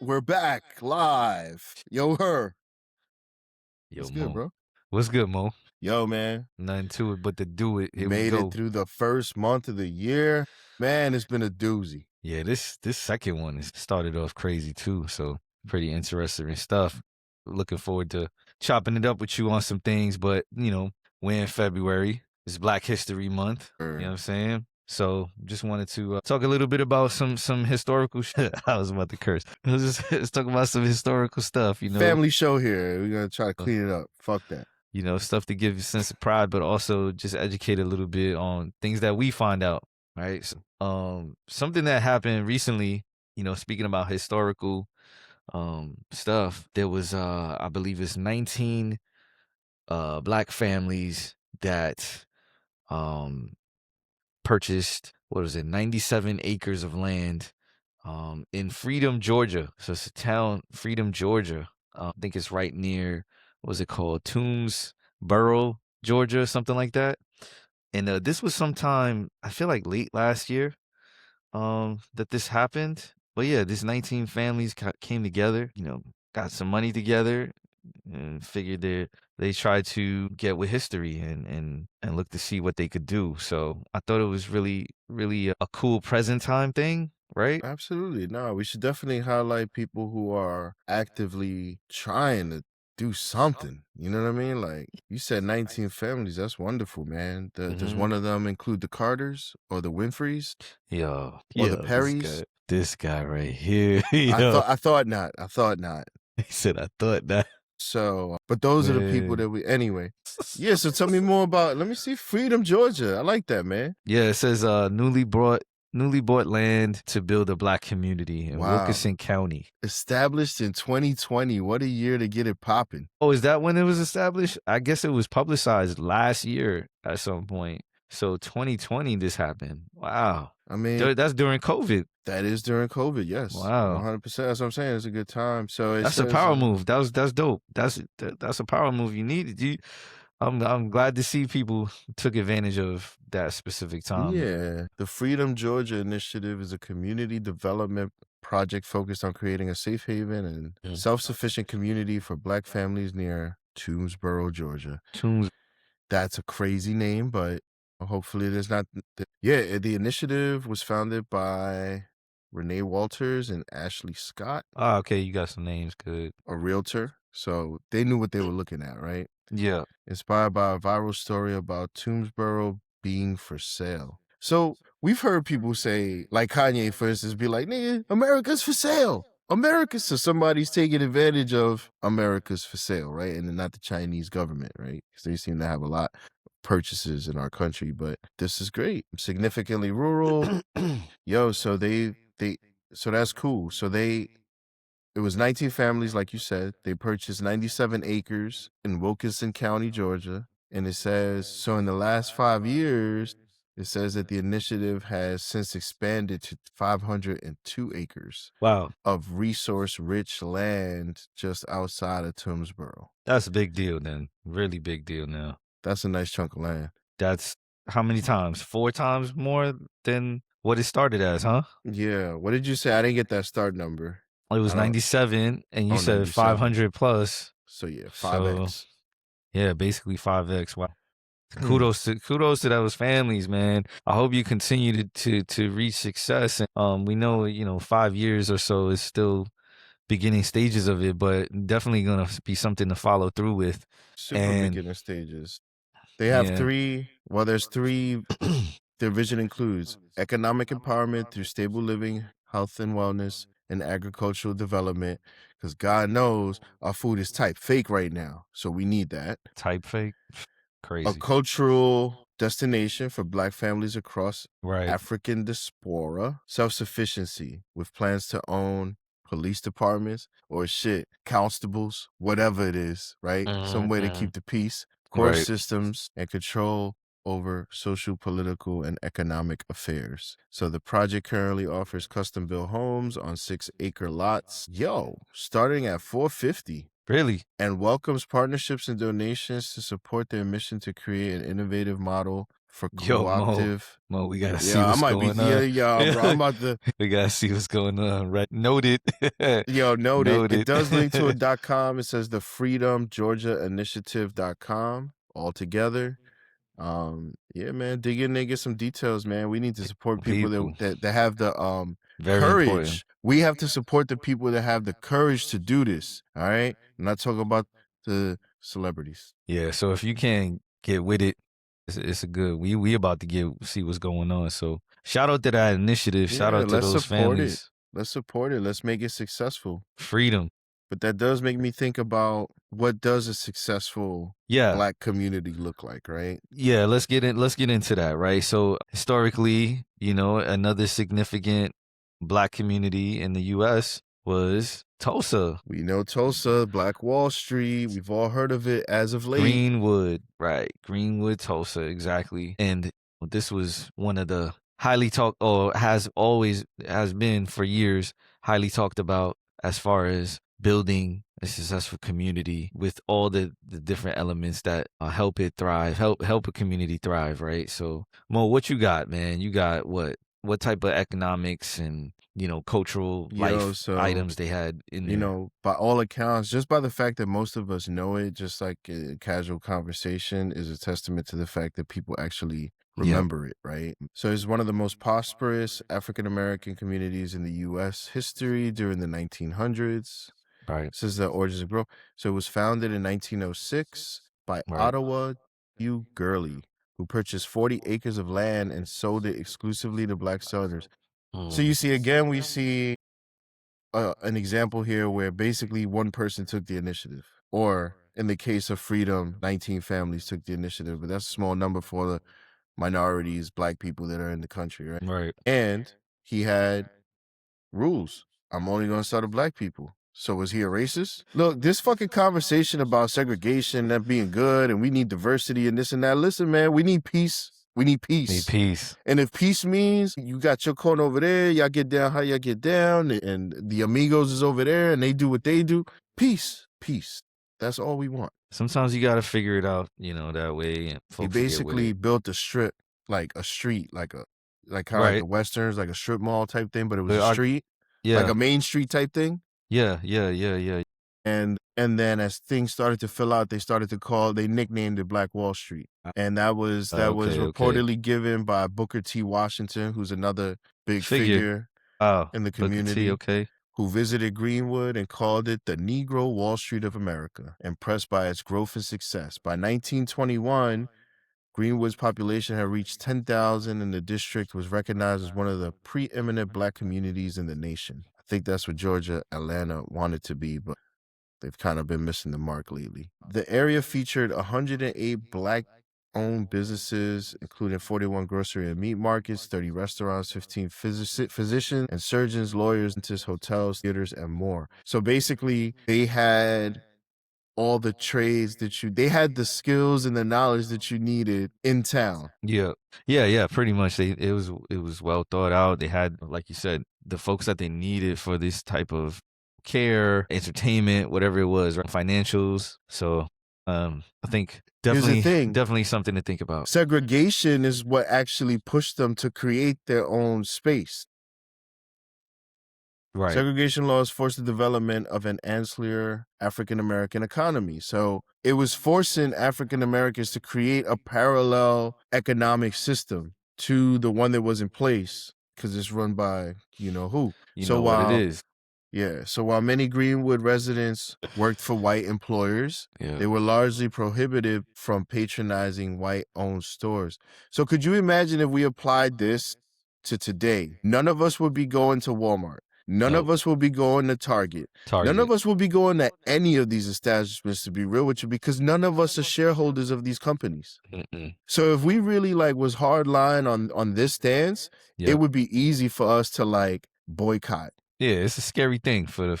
We're back live. Yo, her. Yo, What's good, Mo. bro? What's good, Mo? Yo, man. Nothing to it but to do it. Here we Made it go. through the first month of the year. Man, it's been a doozy. Yeah, this second one is started off crazy too. So pretty interesting stuff. Looking forward to chopping it up with you on some things. But we're in February. It's Black History Month. You know what I'm saying? So just wanted to talk a little bit about some historical shit. I was about to curse. Let's talk about some historical stuff. Family show here. We're going to try to clean it up. Fuck that. Stuff to give you a sense of pride, but also just educate a little bit on things that we find out, right? So, something that happened recently, speaking about historical stuff, there was I believe it's 19 black families that um purchased, what was it, 97 acres of land in Freedom, Georgia. So it's a town, Freedom, Georgia. I think it's right near, what was it called? Toomsboro, Georgia, something like that. And this was sometime, I feel like late last year that this happened. But yeah, this 19 families came together, got some money together and figured they tried to get with history and look to see what they could do. So I thought it was really, really a cool present time thing, right? Absolutely. No, we should definitely highlight people who are actively trying to do something. You know what I mean? Like you said, 19 families. That's wonderful, man. Does one of them include the Carters or the Winfreys? Or the Perrys? This guy right here. I thought not. I thought not. He said, I thought not. So, but those are the people that we, anyway. Yeah, so tell me more about, let me see, Freedom, Georgia. I like that, man. Yeah, it says newly bought land to build a black community in Wilkinson County. Established in 2020. What a year to get it popping. Oh, is that when it was established? I guess it was publicized last year at some point. So 2020 this happened. Wow. I mean, that's during COVID. That is during COVID, yes. Wow. 100%. That's what I'm saying. It's a good time. So that's a power move. That's dope. That's a power move you needed. I'm glad to see people took advantage of that specific time. Yeah. The Freedom Georgia Initiative is a community development project focused on creating a safe haven and self-sufficient community for Black families near Toomsboro, Georgia. That's a crazy name, but hopefully there's not. Yeah, the initiative was founded by Renee Walters and Ashley Scott. Oh, okay. You got some names. Good. A realtor. So they knew what they were looking at, right? Yeah. Inspired by a viral story about Toomsboro being for sale. So we've heard people say, like Kanye, for instance, be like, nigga, America's for sale. So somebody's taking advantage of America's for sale, right? And not the Chinese government, right? Because they seem to have a lot of purchases in our country. But this is great. Significantly rural. Yo, so so that's cool. So it was 19 families, like you said. They purchased 97 acres in Wilkinson County, Georgia. And it says, so in the last 5 years, it says that the initiative has since expanded to 502 acres of resource-rich land just outside of Toomsboro. That's a big deal then. Really big deal now. That's a nice chunk of land. That's how many times? 4 times more than what it started as, huh? Yeah. What did you say? I didn't get that start number. It was 97, and you said 97. 500 plus. So yeah, 5x. So, yeah, basically 5x. Wow. Kudos to those families, man. I hope you continue to reach success. And we know 5 years or so is still beginning stages of it, but definitely gonna be something to follow through with. Super beginner stages. They have three. Well, there's three. Their vision includes economic empowerment through stable living, health and wellness, and agricultural development. Because God knows our food is type fake right now, so we need that. Type fake. Crazy. A cultural destination for Black families across African diaspora. Self-sufficiency with plans to own police departments or constables, whatever it is, right? Some way to keep the peace. Court systems and control over social, political, and economic affairs. So the project currently offers custom-built homes on 6-acre lots. Starting at $450. Really? And welcomes partnerships and donations to support their mission to create an innovative model for Yo, cooperative. Mo, we gotta see Yeah, I what's might be going on. yeah, bro. I'm about to We gotta see what's going on. Right, noted. note it. It Noted. does link to a .com. It says the Freedom Georgia Initiative.com all together. Yeah, man, dig in there, get some details, man. We need to support people People, that have the very important. courage. We have to support the people that have the courage to do this. All right. I'm not talking about the celebrities. Yeah, so if you can get with it, it's a good. We about to see what's going on. So shout out to that initiative. Shout Yeah, out to let's those support it. families. Let's support it. Let's make it successful. Freedom. But that does make me think about what does a successful Yeah. Black community look like, right? Yeah, let's get into that, right? So historically, another significant Black community in the US was Tulsa. We know Tulsa, Black Wall Street. We've all heard of it as of late. Greenwood, right? Greenwood, Tulsa, exactly. And this was one of the highly talked, or has been for years, highly talked about as far as building a successful community with all the different elements that help it thrive, help a community thrive, right? So, Mo, what you got, man? You got what type of economics and cultural life items they had in there? By all accounts, just by the fact that most of us know it, just like a casual conversation, is a testament to the fact that people actually remember it, right? So it's one of the most prosperous African American communities in the U.S. history during the 1900s. Right. This is the origins of growth. So it was founded in 1906 by Ottawa U. Gurley, who purchased 40 acres of land and sold it exclusively to Black Southerners. So you see, again, we see an example here where basically one person took the initiative, or in the case of Freedom, 19 families took the initiative, but that's a small number for the minorities, Black people that are in the country, right? Right. And he had rules. I'm only going to sell to Black people. So was he a racist? Look, this fucking conversation about segregation, that being good, and we need diversity and this and that. Listen, man, we need peace. We need peace. Need peace. And if peace means you got your corner over there, y'all get down how y'all get down, and the amigos is over there and they do what they do, peace, peace. That's all we want. Sometimes you got to figure it out, that way. And He basically built a strip, like a street, like kind of like the Westerns, like a strip mall type thing, but it was a street, like a main street type thing. Yeah. And then as things started to fill out, they nicknamed it Black Wall Street. And that was reportedly given by Booker T. Washington, who's another big figure in the community, who visited Greenwood and called it the Negro Wall Street of America, impressed by its growth and success. By 1921, Greenwood's population had reached 10,000 and the district was recognized as one of the preeminent Black communities in the nation. I think that's what Georgia, Atlanta wanted to be, but they've kind of been missing the mark lately. The area featured 108 Black-owned businesses, including 41 grocery and meat markets, 30 restaurants, 15 physicians and surgeons, lawyers, dentists, hotels, theaters, and more. So basically, they had all the trades they had the skills and the knowledge that you needed in town. Yeah, pretty much. It was well thought out. They had, like you said, the folks that they needed for this type of care, entertainment, whatever it was, right? Financials. So I think definitely something to think about. Segregation is what actually pushed them to create their own space. Right. Segregation laws forced the development of an ancillary African-American economy. So it was forcing African-Americans to create a parallel economic system to the one that was in place, because it's run by who. What it is. Yeah. So while many Greenwood residents worked for white employers, they were largely prohibited from patronizing white-owned stores. So could you imagine if we applied this to today? None of us would be going to Walmart. None of us will be going to Target. None of us will be going to any of these establishments, to be real with you, because none of us are shareholders of these companies. So if we really was hard line on this stance, it would be easy for us to boycott. Yeah, it's a scary thing for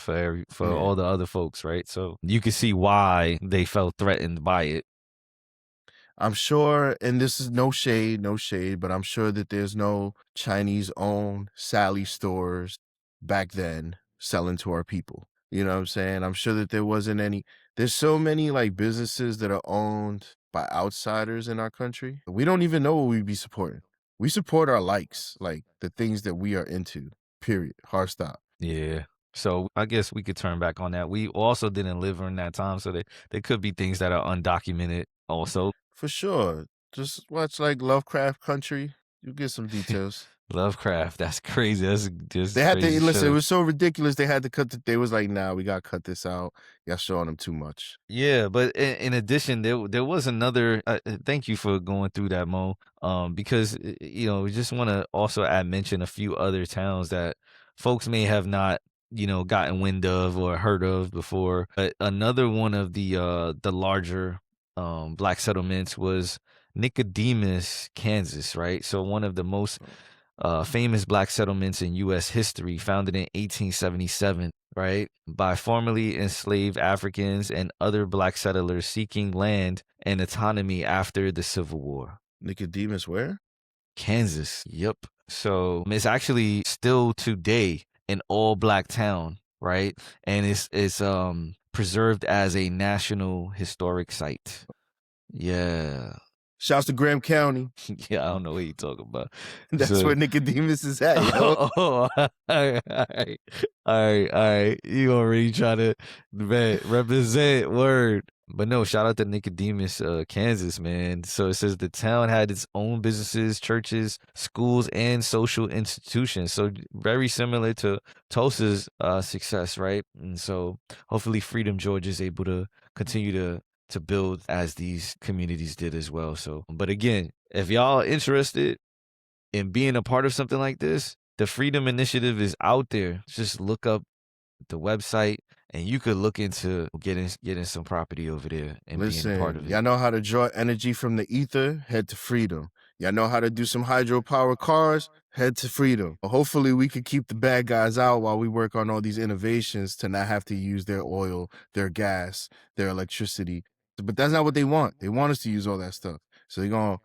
all the other folks, right? So you can see why they felt threatened by it. I'm sure, and this is no shade, but I'm sure that there's no Chinese-owned Sally stores back then selling to our people. You know what I'm saying? I'm sure that there wasn't any. There's so many businesses that are owned by outsiders in our country, we don't even know what we'd be supporting. We support our likes, like the things that we are into. Period. Hard stop. Yeah. So I guess we could turn back on that. We also didn't live during that time, so there could be things that are undocumented also. For sure. Just watch like Lovecraft Country. You get some details. Lovecraft, that's crazy. That's just They had to crazy listen. It show. was so ridiculous. They had to cut. They was like, "Nah, we gotta cut this out. Y'all showing them too much." Yeah, but in addition, there was another. Thank you for going through that, Mo. Because you know, we just want to also add mention a few other towns that folks may have not, you know, gotten wind of or heard of before. But another one of the larger black settlements was Nicodemus, Kansas, right? So one of the most famous black settlements in U.S. history, founded in 1877, right, by formerly enslaved Africans and other black settlers seeking land and autonomy after the Civil War. Nicodemus, where? Kansas. Yep. So it's actually still today an all black town, right? And it's preserved as a national historic site. Yeah. Shouts to Graham County. Yeah, I don't know what you talking about. That's So- where Nicodemus is at, yo. all right. You already try to represent word. But no, shout out to Nicodemus, Kansas, man. So it says the town had its own businesses, churches, schools, and social institutions. So very similar to Tulsa's success, right? And so hopefully Freedom Georgia is able to continue to build as these communities did as well. So, but again, if y'all interested in being a part of something like this, the Freedom Initiative is out there. Just look up the website and you could look into getting some property over there and being a part of it. Y'all know how to draw energy from the ether? Head to Freedom. Y'all know how to do some hydropower cars? Head to Freedom. Hopefully we could keep the bad guys out while we work on all these innovations to not have to use their oil, their gas, their electricity. But that's not what they want. They want us to use all that stuff. So they're going to,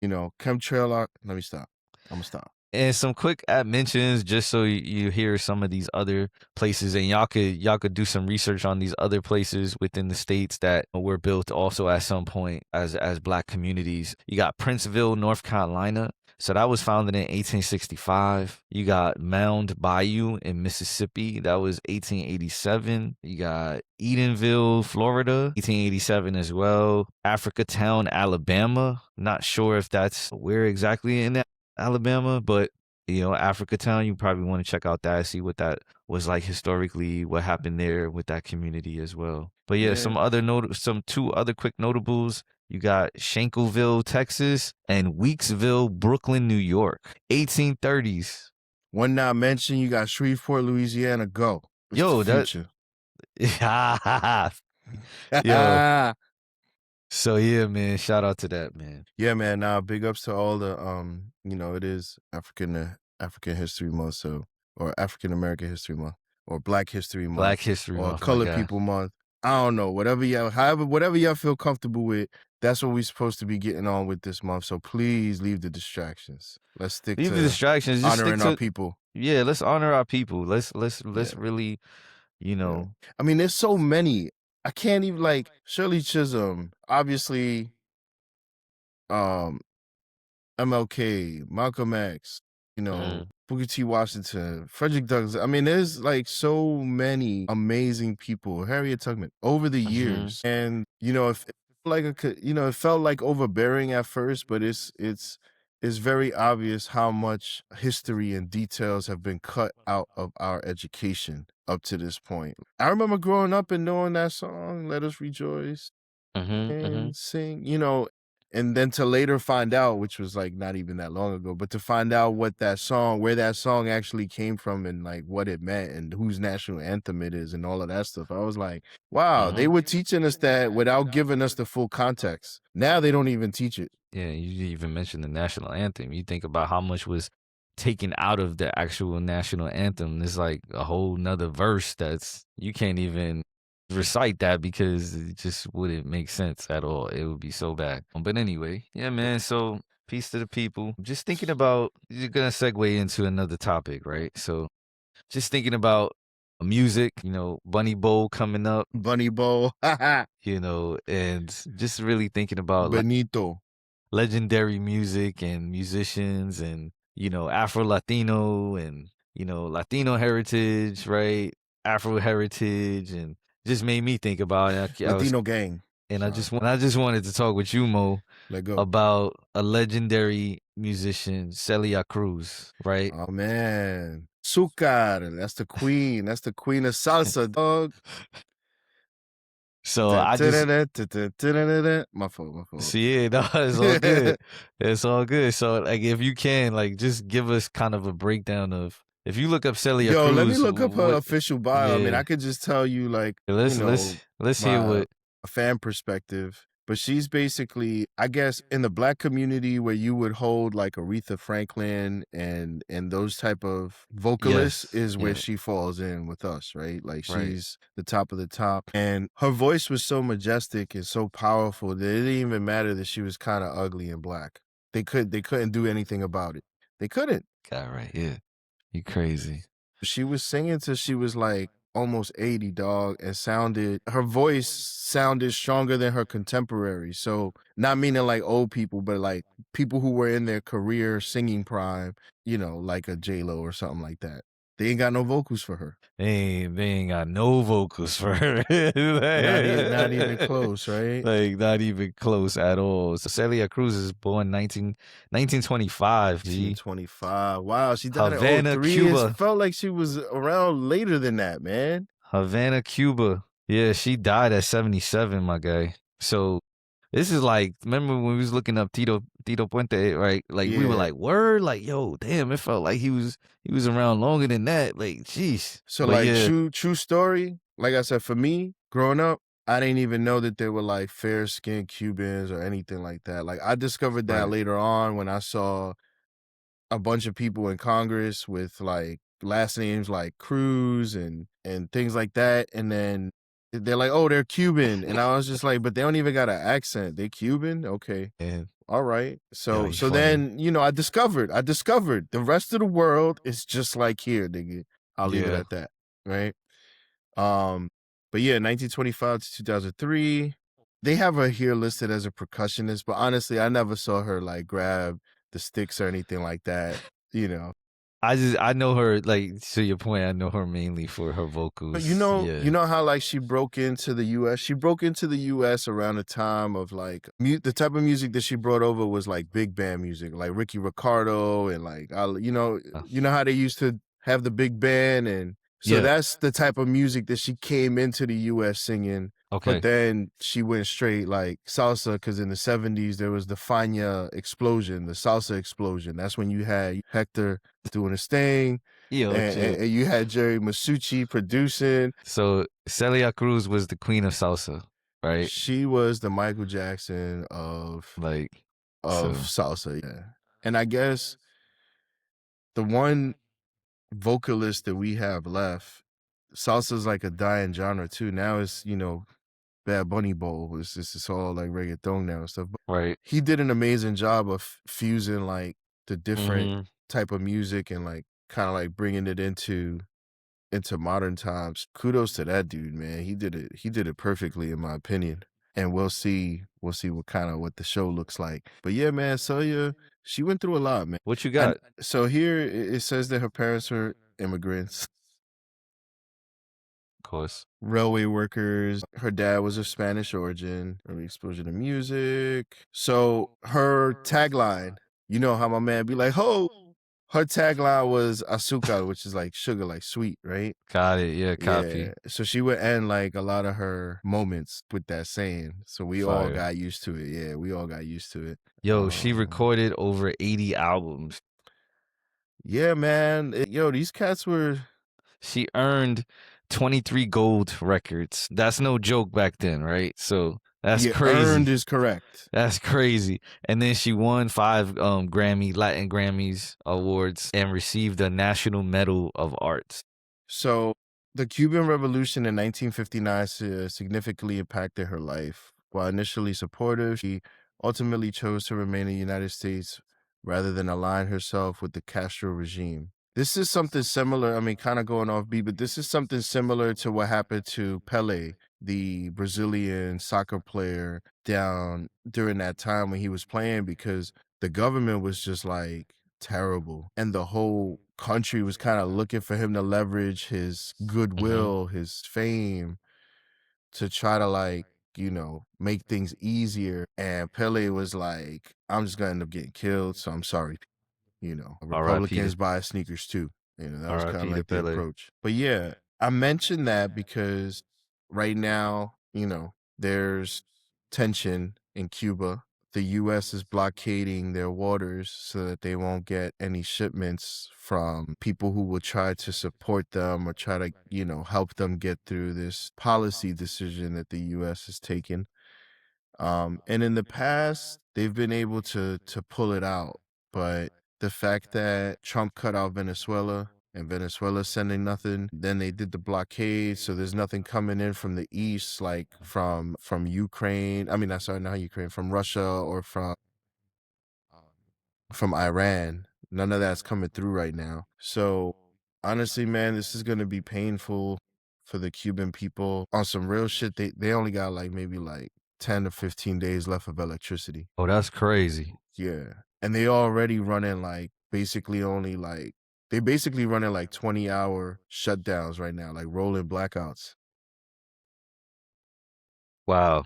you know, chemtrail our... Let me stop. I'm going to stop. And some quick add mentions just so you hear some of these other places, and y'all could do some research on these other places within the states that were built also at some point as black communities. You got Princeville, North Carolina. So that was founded in 1865. You got Mound Bayou in Mississippi. That was 1887. You got Edenville, Florida, 1887 as well. Africatown, Alabama. Not sure if that's where exactly in that Alabama, but you know, Africatown, you probably want to check out that, see what that was like historically, what happened there with that community as well. But yeah, some two other quick notables. You got Shankleville, Texas, and Weeksville, Brooklyn, New York, 1830s. One not mentioned, you got Shreveport, Louisiana. Go. It's Yo, the future. Yo. So yeah, man, shout out to that, man. Yeah, man. Big ups to all the you know, it is African History Month, so, or African American History Month, or Black History Month, Black History or Month, Colored People Month. I don't know, whatever y'all feel comfortable with. That's what we're supposed to be getting on with this month. So please leave the distractions. Let's stick Leave to the distractions. Just honoring stick to, our people. Yeah, let's honor our people. Let's really, you know. Yeah. I mean, there's so many. I can't even, like, Shirley Chisholm, obviously, MLK, Malcolm X, you know, Booker T. Washington, Frederick Douglass. I mean, there's like so many amazing people, Harriet Tubman, over the years. And, you know, it felt like overbearing at first, but it's very obvious how much history and details have been cut out of our education up to this point. I remember growing up and knowing that song, Let Us Rejoice and sing, you know, and then to later find out, which was like not even that long ago, but to find out where that song actually came from and like what it meant and whose national anthem it is and all of that stuff. I was like, wow, they were teaching us that without giving us the full context. Now they don't even teach it. Yeah, you even mentioned the national anthem. You think about how much was taken out of the actual national anthem. It's like a whole nother verse you can't even recite that because it just wouldn't make sense at all. It would be so bad. But anyway, yeah, man. So peace to the people. Just thinking about, you're gonna segue into another topic, right? So just thinking about music, Bunny Bowl coming up, Bunny Bowl. and just really thinking about like Benito. legendary music and musicians and, Afro-Latino and, Latino heritage, right? Afro heritage, and just made me think about it. Latino gang. And Sorry. I just wanted to talk with you, Mo, Let go. about a legendary musician, Celia Cruz, right? Oh man. Azúcar. That's the queen. That's the queen of salsa, dog. So I just My fault. see it. No, it's all good. It's all good. So like, if you can, like, just give us kind of a breakdown of, if you look up Celia Yo, let me Cruz, look up her what? official bio. I mean, Yeah, I could just tell you, like, let's hear my what. a fan perspective. But she's basically, I guess, in the black community where you would hold like Aretha Franklin and those type of vocalists Yes, is where yeah, she falls in with us, right? Like right. she's the top of the top. And her voice was so majestic and so powerful that it didn't even matter that she was kind of ugly and black. They couldn't do anything about it. They couldn't. Got right. Yeah, you crazy. She was singing till she was like almost 80, dog, and her voice sounded stronger than her contemporaries. So not meaning like old people, but like people who were in their career singing prime, like a J-Lo or something like that. They ain't got no vocals for her. They ain't got no vocals for her. Not even close, right? Like, not even close at all. So Celia Cruz is born 1925, G. 1925. Wow, she died in Havana, 03. It Cuba. felt like she was around later than that, man. Havana, Cuba. Yeah, she died at 77, my guy. So this is like, remember when we was looking up Tito Puente, right? Like, we were Yeah. like, word, like, yo, damn, it felt like he was around longer than that. Like, jeez. So But like yeah, true story, like I said, for me, growing up, I didn't even know that there were like fair skinned Cubans or anything like that. Like I discovered that right. later on when I saw a bunch of people in Congress with like last names like Cruz and things like that. And then they're like, oh, they're Cuban. And I was just like, but they don't even got an accent. They Cuban? Okay. And All right. yo, So you so funny. then, I discovered the rest of the world is just like here, nigga. I'll leave it Yeah. at that. Right. But yeah, 1925 to 2003. They have her here listed as a percussionist, but honestly, I never saw her like grab the sticks or anything like that. I know her, like, to your point, I know her mainly for her But vocals. you Yeah. know how like she broke into the US? She broke into the US around the time of like the type of music that she brought over was like big band music, like Ricky Ricardo and like you know how they used to have the big band, and so Yeah. that's the type of music that she came into the US singing. Okay. But then she went straight like salsa, because in the 70s there was the Fania explosion, the salsa explosion. That's when you had Hector doing his thing, Yo, chill. and you had Jerry Masucci producing. So Celia Cruz was the queen of salsa, right? She was the Michael Jackson of Like, so salsa, yeah. And I guess the one vocalist that we have left, salsa's like a dying genre too. Now it's, Bad Bunny Bowl. It's all like reggaeton now and stuff. But right. he did an amazing job of fusing like the different Mhm. type of music and like kind of like bringing it into modern times. Kudos to that dude, man. He did it perfectly in my opinion. And we'll see what the show looks like. But yeah, man, Celia, she went through a lot, man. What you And got? so here it says that her parents were immigrants, Of course. railway workers. Her dad was of Spanish origin, early exposure to music. So her tagline, you know how my man be like, ho, her tagline was azúcar, which is like sugar, like sweet, right? Got it. Yeah, copy. Yeah. So she would end like a lot of her moments with that saying. So we all Fire. got used to it. Yeah, we all got used to it. Yo, she recorded over 80 albums. Yeah, man. These cats were. She earned 23 gold records. That's no joke back then, right? So that's crazy. Earned is correct. That's crazy. And then she won 5 Latin Grammys awards and received the National Medal of Arts. So the Cuban Revolution in 1959 significantly impacted her life. While initially supportive, she ultimately chose to remain in the United States rather than align herself with the Castro regime. This is something similar. I mean, kind of going off beat, but this is something similar to what happened to Pele, the Brazilian soccer player, down during that time when he was playing, because the government was just like terrible. And the whole country was kind of looking for him to leverage his Hmm. goodwill, his fame, to try to like, make things easier. And Pele was like, I'm just gonna end up getting killed, so I'm sorry. R.I.P. Republicans buy sneakers too. That was kind of R.I.P. to like the Pele. approach. But yeah, I mentioned that because right now, there's tension in Cuba. The US is blockading their waters so that they won't get any shipments from people who will try to support them or try to, help them get through this policy decision that the US has taken. And in the past, they've been able to pull it out, but the fact that Trump cut out Venezuela and Venezuela's sending nothing, then they did the blockade, so there's nothing coming in from the east, like from Ukraine. I mean, not sorry, not Ukraine, from Russia or from Iran. None of that's coming through right now. So honestly, man, this is gonna be painful for the Cuban people. On some real shit, they only got like maybe like 10 to 15 days left of electricity. Oh, that's crazy. Yeah. And they already running like basically only like they basically running like 20-hour shutdowns right now, like rolling blackouts. Wow.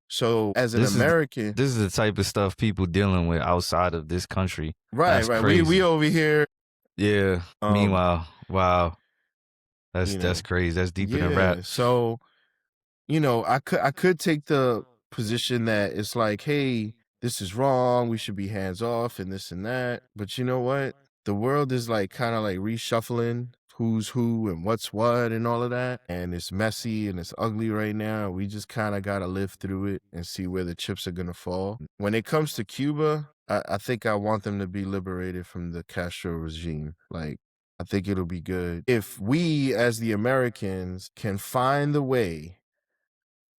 So as an This is American, this is the type of stuff people dealing with outside of this country. right, That's right. We crazy. over here, Yeah. um, Meanwhile, wow. you That's know, crazy. That's deeper than rap. yeah. So I could take the position that it's like, hey, this is wrong. We should be hands off and this and that. But you know what? The world is like kind of like reshuffling who's who and what's what and all of that. And it's messy and it's ugly right now. We just kind of got to live through it and see where the chips are going to fall. When it comes to Cuba, I think I want them to be liberated from the Castro regime. Like, I think it'll be good if we, as the Americans, can find the way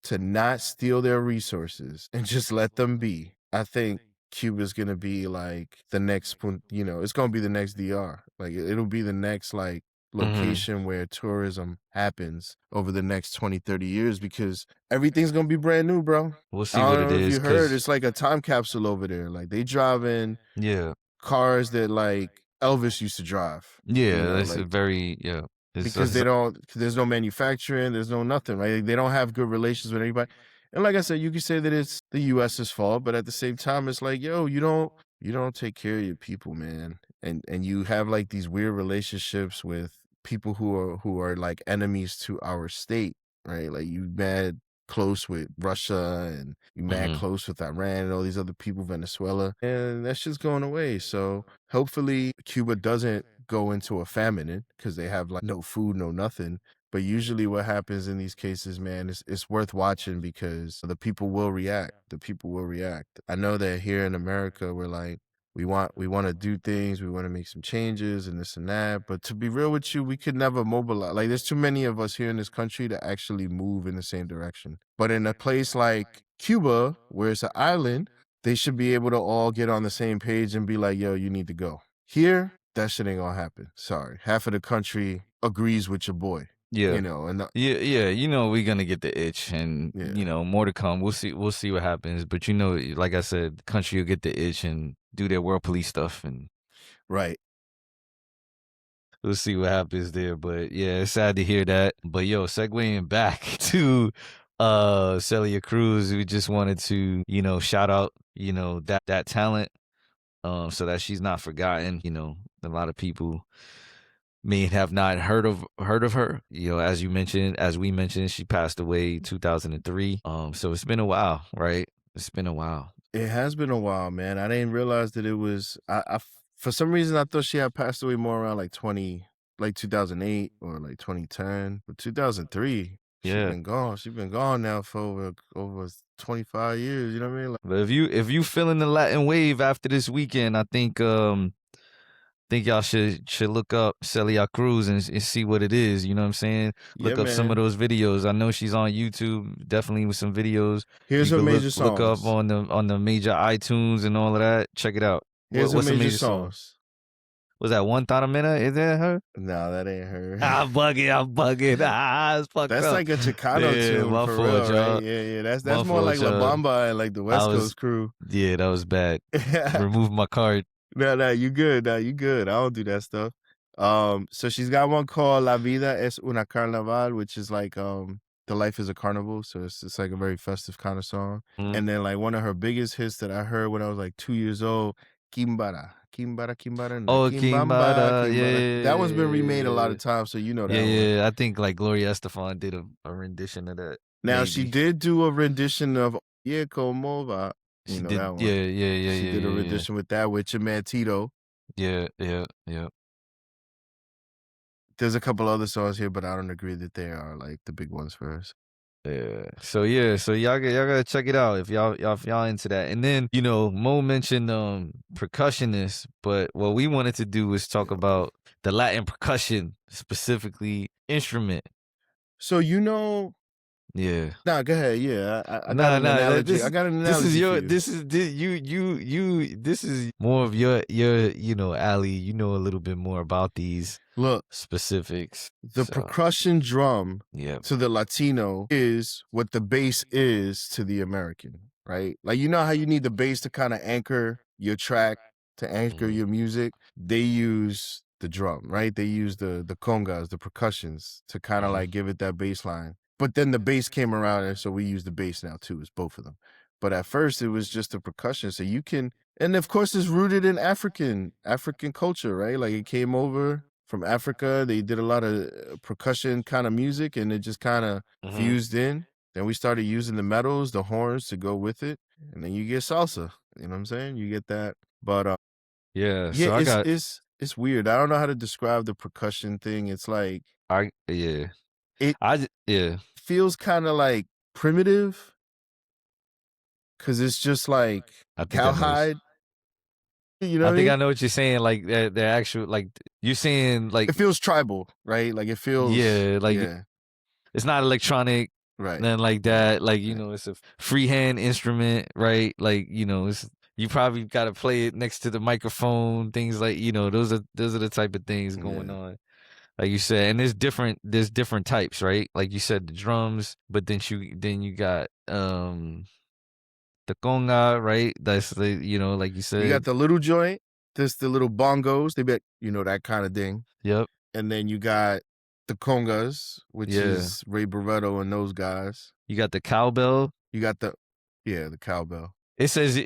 to not steal their resources and just let them be. I think Cuba's gonna be like the next, it's gonna be the next DR. Like it'll be the next like Hmm. location where tourism happens over the next 20, 30 years because everything's gonna be brand new, bro. We'll I see what don't it know if is, you heard, cause it's like a time capsule over there. Like they drive in yeah, cars that like Elvis used to drive, yeah, that's a like very yeah. It's because that's, there's no manufacturing, there's no nothing, right? They don't have good relations with anybody. And like I said, you could say that it's the US's fault, but at the same time, it's like, yo, you don't take care of your people, man. And you have like these weird relationships with people who are like enemies to our state, right? Like you mad close with Russia and you mad mhm. close with Iran and all these other people, Venezuela. And that's just going away. So hopefully Cuba doesn't go into a famine because they have like no food, no nothing. But usually what happens in these cases, man, it's worth watching because the people will react. The people will react. I know that here in America, we're like, we want to do things, we want to make some changes and this and that. But to be real with you, we could never mobilize. Like there's too many of us here in this country to actually move in the same direction. But in a place like Cuba, where it's an island, they should be able to all get on the same page and be like, yo, you need to go. Here, that shit ain't gonna happen. Sorry. Half of the country agrees with your boy, Yeah. and Yeah, yeah, we're gonna get the itch, and yeah, more to come. We'll see what happens. But like I said, the country will get the itch and do their world police stuff, and right. we'll see what happens there. But yeah, it's sad to hear that. But yo, segueing back to Celia Cruz, we just wanted to, shout out, that talent, so that she's not forgotten. A lot of people may have not heard of her. As we mentioned, she passed away 2003. So it's been a while, right? It's been a while. It has been a while, man. I didn't realize that it was. For some reason I thought she had passed away more around like 2008 or like 2010, but 2003. She Yeah. been gone. She been gone now for over 25 years. You know what I mean? Like, But if you feeling the Latin wave after this weekend, I think y'all should look up Celia Cruz and see what it is. You know what I'm saying? yeah, Look up some of man. those videos. I know she's on YouTube, definitely with some videos. Here's You her could major look up songs. on the major iTunes and all of that. Check it out. Here's her What's the major major song? songs. Was that One Taramena? Is that her? No, that ain't her. I'm bugging. It's fucked That's up. like a Chicano Yeah, tune my for fault, real, right? y'all. Yeah. That's My more fault, like La y'all. Bamba and like the I West was, Coast crew. yeah, that was bad. Remove my card. No, you good. No, you good. I don't do that stuff. So she's got one called La Vida es una Carnaval, which is like The Life is a Carnival. So it's like a very festive kind of song. Mm. And then like one of her biggest hits that I heard when I was like 2 years old, Kimbara. Kimbara, na Oh, Kimbamba, Kimbada. Kimbara. That one's been remade a lot Yeah. of times, so you know that one. Yeah. I think like Gloria Estefan did a rendition of that. Now she Maybe. did do a rendition of Yeah Como Va. You She know did. that one. Yeah. She did a rendition with that with your man Tito. Yeah. There's a couple other songs here, but I don't agree that they are like the big ones for us. Yeah. So y'all gotta check it out if y'all into that. And then, you know, Mo mentioned percussionists, but what we wanted to do was talk about the Latin percussion, specifically instrument. So you know, Yeah. nah, go ahead. Yeah, I got an analogy. I got an analogy. This is more of your you know, Ali. You know a little bit more about these specifics. The percussion drum Yeah. to the Latino is what the bass is to the American, right? Like you know how you need the bass to kind of anchor your track, to anchor your music. They use the drum, right? They use the congas, the percussions to kind of like give it that bass line. But then the bass came around, and so we use the bass now too. It's both of them. But at first it was just the percussion. So you can, and of course it's rooted in African culture, right? Like it came over from Africa. They did a lot of percussion kind of music, and it just kind of fused in. Then we started using the metals, the horns to go with it, and then you get salsa. You know what I'm saying? You get that. But yeah, yeah, so it's weird. I don't know how to describe the percussion thing. It's like it feels kind of like primitive because it's just like cowhide. You know, I think I know what you're saying. Like the actual, like you're saying, like it feels tribal, right? Like it feels, it's not electronic, right? Then like that, like you know, it's a freehand instrument, right? Like you know, it's you probably got to play it next to the microphone, things like you know, those are the type of things going on. Like you said, and there's different types, right? Like you said, the drums, but then you got the conga, right? That's the you know, like you said, you got the little joint, this the little bongos, they bet you know that kind of thing. Yep. And then you got the congas, which is Ray Barretto and those guys. You got the cowbell. You got the cowbell. It says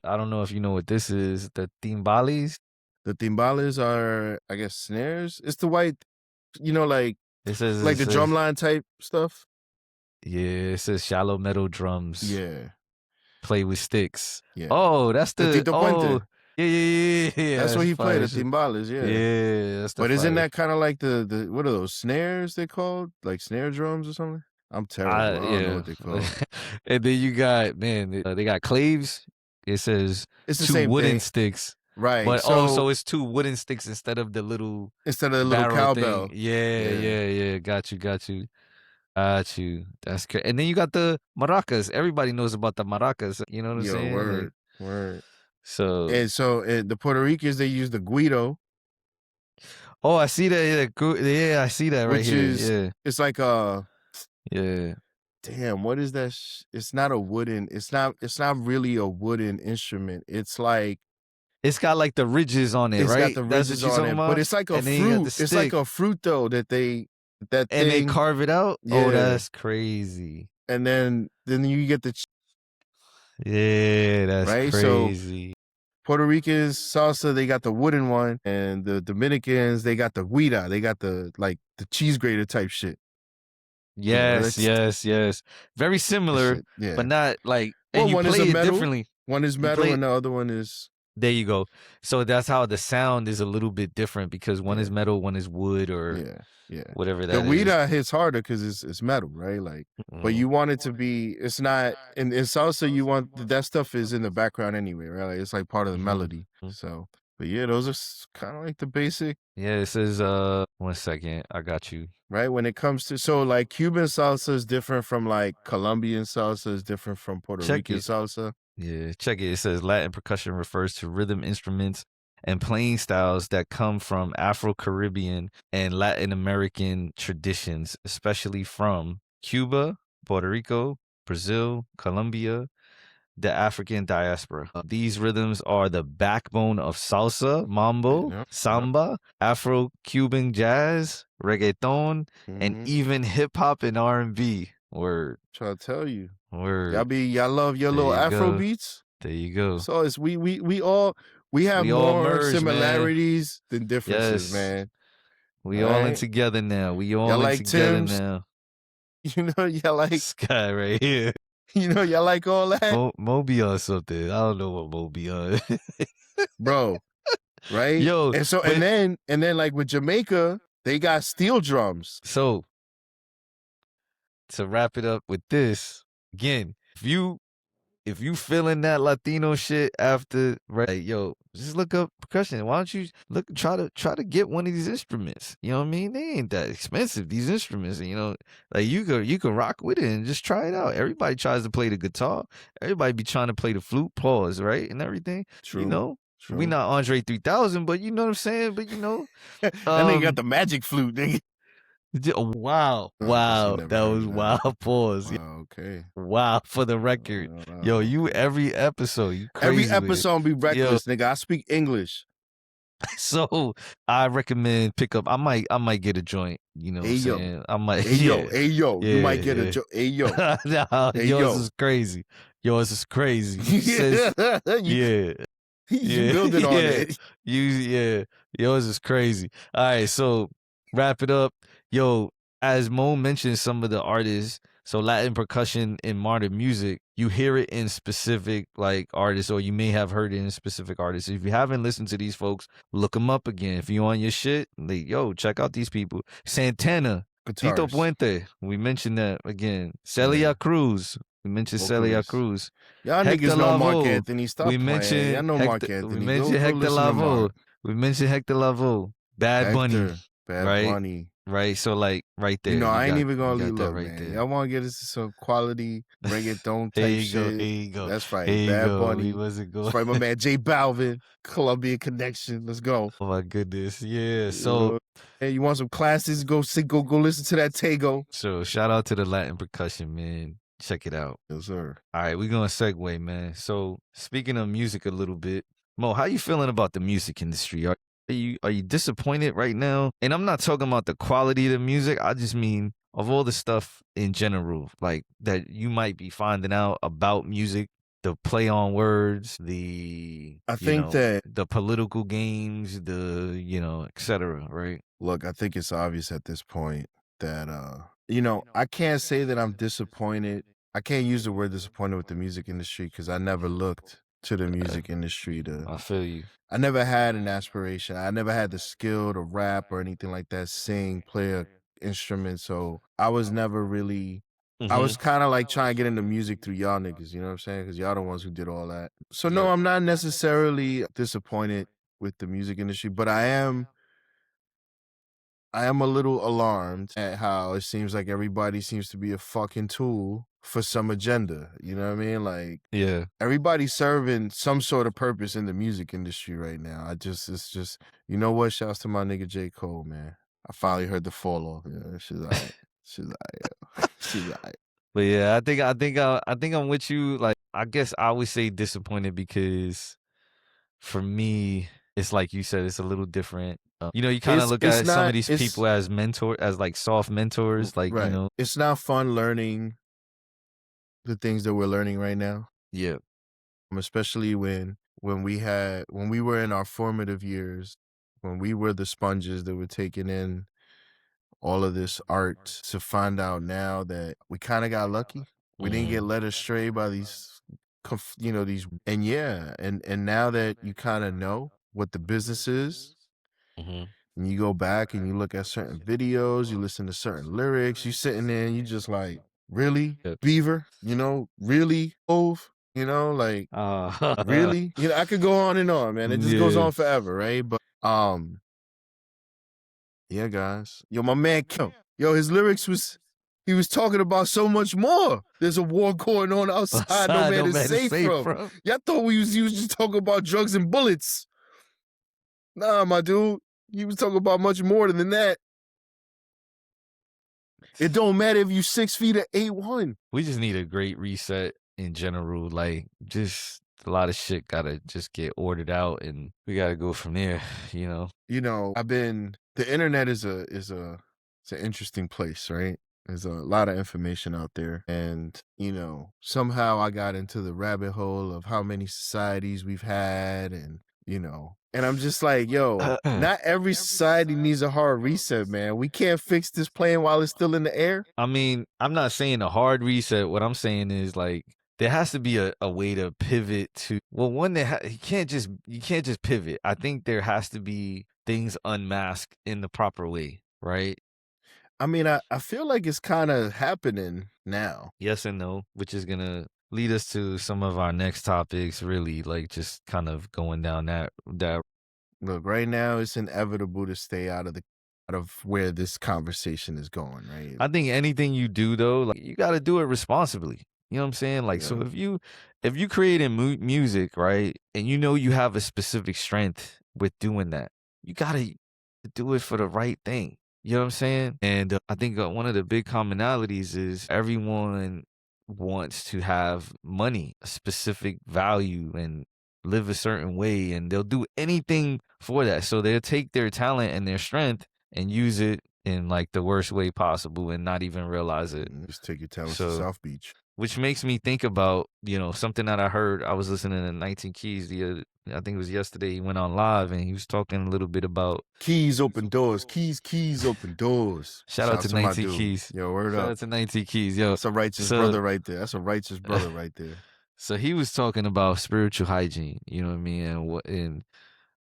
I don't know if you know what this is. The timbales. The timbales are, I guess, snares. It's the white, you know, like it says like the drumline type stuff. Yeah, it says shallow metal drums. Yeah. Play with sticks. Yeah. Oh, that's the Tito Puente. Yeah. That's what he played, the timbales, yeah. Yeah, that's the But isn't that kind of like the what are those snares they called? Like snare drums or something? I'm terrible. I don't know what they call. And then you got they got claves. It says it's the two same wooden thing. Sticks. Right. But so it's two wooden sticks instead of the little cowbell. Thing. Yeah. Got you. That's great. And then you got the maracas. Everybody knows about the maracas. You know what I'm saying? Word. So the Puerto Ricans, they use the guido. Oh, I see that. Yeah, I see that right here. It's like damn, what is that? It's not a wooden. It's not really a wooden instrument. It's like it's got like the ridges on it, right? It's got the ridges on it, but it's like a fruit. It's like a fruit though that they they carve it out. Yeah. Oh, that's crazy. And then you get the that's right? crazy. So Puerto Ricans salsa, they got the wooden one, and the Dominicans, they got the guida. They got the cheese grater type shit. Yes. Very similar, but not like. And you one play is it metal, differently. One is metal, and the other one is. There you go. So that's how the sound is a little bit different because one is metal, one is wood, or whatever that is. The guida hits harder because it's metal, right? Like, but you want it to be. It's not in salsa. You want that stuff is in the background anyway, right? Like, it's like part of the melody. So, but yeah, those are kind of like the basic. Yeah, it says 1 second, I got you. Right, when it comes to like Cuban salsa is different from like Colombian salsa is different from Puerto Rican salsa. Yeah, check it. It says Latin percussion refers to rhythm instruments and playing styles that come from Afro-Caribbean and Latin American traditions, especially from Cuba, Puerto Rico, Brazil, Colombia, the African diaspora. These rhythms are the backbone of salsa, mambo, Yep, yep. samba, Afro-Cuban jazz, reggaeton, and even hip hop and R&B. Word. Trying to tell you. Word. Y'all love your There little you Afro go. beats. There you go. So it's we have We all more merge, man. similarities than differences, Yes. man. We all in Alright? together now. We all Y'all in like together Tim's? now. You know, y'all like This guy right here. you know, y'all like all that, Mo be on something. I don't know what Mo be on. bro. Right? Yo, And so but- and then like with Jamaica, they got steel drums. So to wrap it up with this, again, if you feeling that Latino shit after, right, like, yo, just look up percussion. Why don't you try to get one of these instruments? You know what I mean? They ain't that expensive, these instruments. You know, like you can rock with it and just try it out. Everybody tries to play the guitar. Everybody be trying to play the flute, pause, right, and everything. True. You know, True. we not Andre 3000, but you know what I'm saying. But you know, that nigga got the magic flute, nigga. Wow, Oh, wow, never that heard was of that. wild. Pause. Wow, okay. Wow, for the record, Wow, yo, you okay. every episode, you Every crazy with it. episode be reckless, nigga. I speak English. So I recommend pick up. I might get a joint. You know what I'm Ayo. saying? I might. Ayo. You might get a ayo. Nah, Hey, yours yo. is crazy. Yours is crazy. You says- yeah. You building on it. Yours is crazy. All right, so wrap it up. Yo, as Mo mentioned some of the artists, so Latin percussion in modern music, you hear it in specific like artists, or you may have heard it in specific artists. If you haven't listened to these folks, look them up again. If you on your shit, like, yo, check out these people. Santana, Tito Guitarist. Puente, we mentioned that again. Celia Cruz, we mentioned Celia Vocalist. Cruz. Y'all Hector niggas know Mark Lavoe. Anthony. Stop We playing. mentioned Y'all know Mark Hector, Anthony. we mentioned Go Hector listen to Lavoe. Mark. We mentioned Hector Lavoe. Bad Bunny. Hector, Bad right? Bunny. Right, so like right there. You know, I ain't even gonna you leave got that look, right man. there. Y'all want to get into some quality reggaeton Here type you go, shit? here you go. That's right. Here you Bad go. Bunny. We wasn't going. That's right, my man J Balvin, Colombian Connection. Let's go. Oh my goodness, yeah. So, hey, you want some classes? Go listen to that Tego. so shout out to the Latin percussion, man. Check it out. Yes, sir. All right, we're gonna segue, man. So speaking of music a little bit, Mo, how you feeling about the music industry? Are you disappointed right now? And I'm not talking about the quality of the music. I just mean of all the stuff in general, like that you might be finding out about music, the play on words, the the political games, the etc. Right? Look, I think it's obvious at this point that I can't say that I'm disappointed. I can't use the word disappointed with the music industry because I never looked to the music industry to. I feel you. I never had an aspiration. I never had the skill to rap or anything like that, sing, play a instrument. So I was never really. I was kind of like trying to get into music through y'all niggas, you know what I'm saying? Because y'all the ones who did all that. So no, I'm not necessarily disappointed with the music industry, but I am a little alarmed at how it seems like everybody seems to be a fucking tool for some agenda. You know what I mean? Like, yeah, everybody's serving some sort of purpose in the music industry right now. It's just, you know what? Shouts to my nigga J. Cole, man. I finally heard the fall off. Yeah, she's all right. She's all right. She's all right. But yeah, I think I'm with you. Like, I guess I would say disappointed because for me, it's like you said, it's a little different. You kind of look at some of these people as like soft mentors, like, right. It's not fun learning the things that we're learning right now. Yeah. Especially when we were in our formative years, when we were the sponges that were taking in all of this art, to find out now that we kind of got lucky. We didn't get led astray by these, and now that you kind of know what the business is, and you go back and you look at certain videos, you listen to certain lyrics, you sitting there and you just like, really, Beaver, really, Ove, like, really, I could go on and on, man. It just goes on forever, right? But yeah, guys. Yo, my man Kim. Yo, his lyrics he was talking about so much more. There's a war going on outside no man is safe from. Y'all thought he was just talking about drugs and bullets. Nah, my dude, you was talking about much more than that. It don't matter if you 6 feet or 8'1". We just need a great reset in general. Like, just a lot of shit gotta just get ordered out, and we gotta go from there. You know. You know, the internet is it's an interesting place, right? There's a lot of information out there. And, you know, somehow I got into the rabbit hole of how many societies we've had and, you know, and I'm just like, yo, not every society needs a hard reset, man. We can't fix this plane while it's still in the air. I mean, I'm not saying a hard reset. What I'm saying is like there has to be a way to pivot to one that you can't just pivot. I think there has to be things unmasked in the proper way, right? I mean, I feel like it's kind of happening now. Yes and no, which is gonna lead us to some of our next topics. Really, like just kind of going down that. Look, right now it's inevitable to stay out of where this conversation is going, right? I think anything you do though, like you got to do it responsibly. You know what I'm saying? Like, so Yeah. if you creating music, right, and you know you have a specific strength with doing that, you gotta do it for the right thing. You know what I'm saying? And I think one of the big commonalities is everyone wants to have money, a specific value, and live a certain way, and they'll do anything for that. So they'll take their talent and their strength and use it in like the worst way possible and not even realize it. Just take your talents to So, South Beach. which makes me think about, you know, something that I heard. I was listening to 19 Keys I think it was yesterday. He went on live and he was talking a little bit about Keys open doors. Keys open doors. shout out to my 19 dude. Keys. Yo, word Shout up. out to 19 Keys. Yo, That's a righteous brother right there. That's a righteous brother right there. So he was talking about spiritual hygiene, you know what I mean, and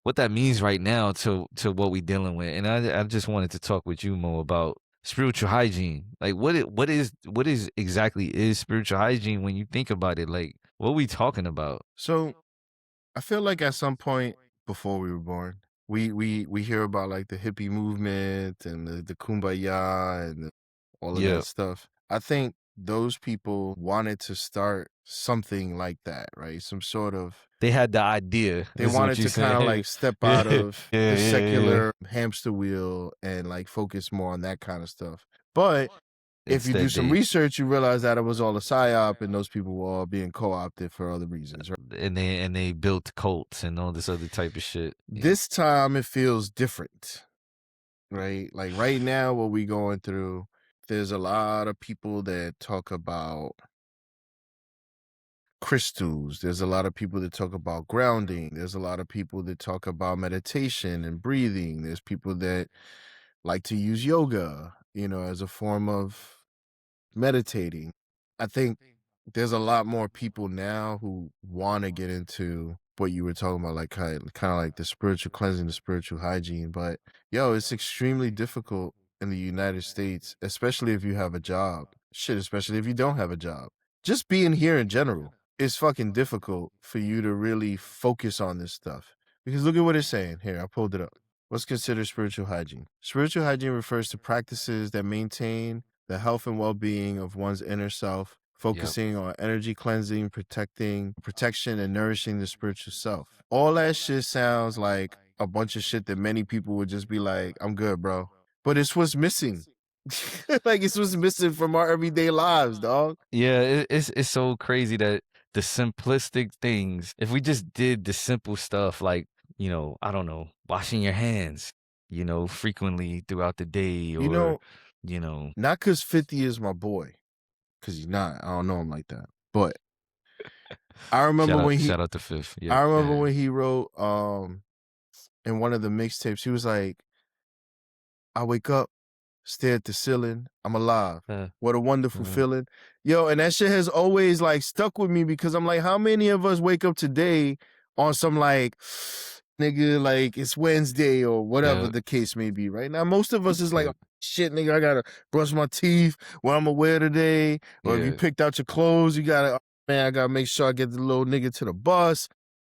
what that means right now to what we dealing with. And I just wanted to talk with you, Mo, about spiritual hygiene. Like what is exactly is spiritual hygiene when you think about it? Like what are we talking about? So I feel like at some point before we were born, we hear about like the hippie movement and the kumbaya and all of Yeah. that stuff. I think those people wanted to start something like that, right? Some sort of They had the idea. they is what wanted you to kind of saying. like step out of Yeah, the yeah, secular hamster wheel and like focus more on that kind of stuff. But if you do Instead some they research, you realize that it was all a psyop and those people were all being co-opted for other reasons, right? and they built cults and all this other type of shit. This time it feels different, right? Like right now, what we going through, there's a lot of people that talk about crystals. There's a lot of people that talk about grounding. There's a lot of people that talk about meditation and breathing. There's people that like to use yoga, you know, as a form of meditating. I think there's a lot more people now who want to get into what you were talking about, like kind of like the spiritual cleansing, the spiritual hygiene. But yo, it's extremely difficult in the United States, especially if you have a job. Shit, especially if you don't have a job. Just being here in general is fucking difficult for you to really focus on this stuff. Because look at what it's saying. Here, I pulled it up. What's considered spiritual hygiene? Spiritual hygiene refers to practices that maintain the health and well-being of one's inner self, focusing on energy cleansing, protection, and nourishing the spiritual self. All that shit sounds like a bunch of shit that many people would just be like, I'm good, bro. But it's what's missing. Like it's what's missing from our everyday lives, dog. Yeah, it's so crazy that the simplistic things, if we just did the simple stuff like, you know, I don't know, washing your hands, you know, frequently throughout the day, or, You know, you know, not because 50 is my boy, because he's not. I don't know him like that. But I remember when he shout out to Fifth. Yeah. I remember when he wrote in one of the mixtapes, he was like, I wake up, stare at the ceiling, I'm alive. What a wonderful feeling. Yo, and that shit has always like stuck with me because I'm like, how many of us wake up today on some like, nigga, like it's Wednesday or whatever the case may be, right? Now, most of us is like, shit, nigga, I gotta brush my teeth, what I'm gonna wear today. Or if you picked out your clothes, you gotta, man, I gotta make sure I get the little nigga to the bus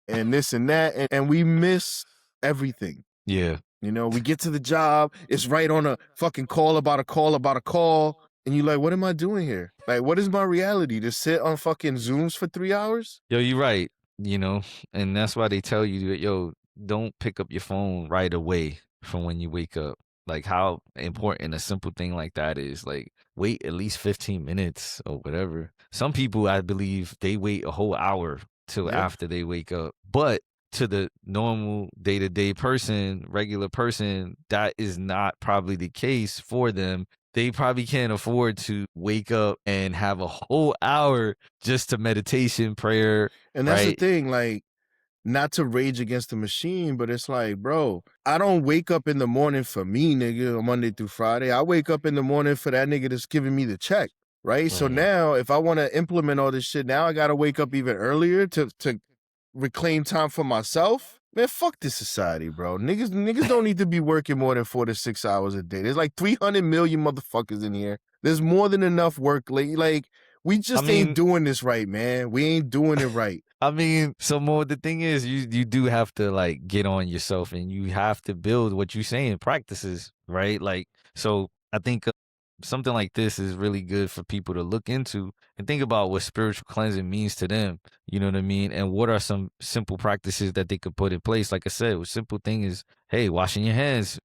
and this and that. And we miss everything. Yeah. You know, we get to the job, it's right on a fucking call about a call about a call. And you're like, what am I doing here? Like, what is my reality? To sit on fucking Zooms for 3 hours? Yo, you're right. You know, and that's why they tell you that, yo, don't pick up your phone right away from when you wake up. Like how important a simple thing like that is. Like wait at least 15 minutes or whatever. Some people, I believe, they wait a whole hour till Yeah. after they wake up. But to the normal day-to-day person, regular person, that is not probably the case for them. They probably can't afford to wake up and have a whole hour just to meditation, prayer, And that's the right? thing, like, not to rage against the machine, but it's like, bro, I don't wake up in the morning for me, nigga, on Monday through Friday. I wake up in the morning for that nigga that's giving me the check, right? So Mhm. now, if I want to implement all this shit, now I got to wake up even earlier to reclaim time for myself. Man, fuck this society, bro. Niggas don't need to be working more than 4 to 6 hours a day. There's like 300 million motherfuckers in here. There's more than enough work. Like we I just ain't mean, doing this right, man. We ain't doing it right. so more the thing is you do have to like get on yourself and you have to build what you saying practices, right? Like so I think something like this is really good for people to look into and think about what spiritual cleansing means to them. You know what I mean? And what are some simple practices that they could put in place? Like I said, a simple thing is, hey, washing your hands,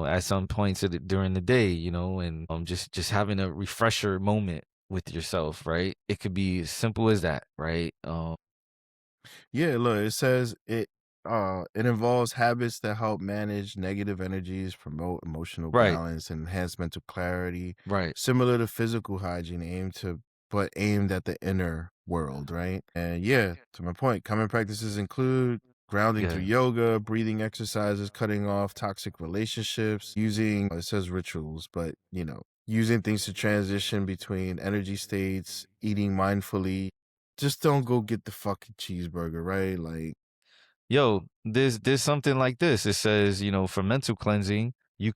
at some points during the day, and just having a refresher moment with yourself, right? It could be as simple as that, right? Yeah, look, it says it involves habits that help manage negative energies, promote emotional Right, balance, and enhance mental clarity, right. similar to physical hygiene, but aimed at the inner world, right? And yeah, to my point, common practices include grounding through Yeah. yoga, breathing exercises, cutting off toxic relationships, using it says rituals, but using things to transition between energy states, eating mindfully, just don't go get the fucking cheeseburger, right? Like, Yo, there's something like this. It says, for mental cleansing, you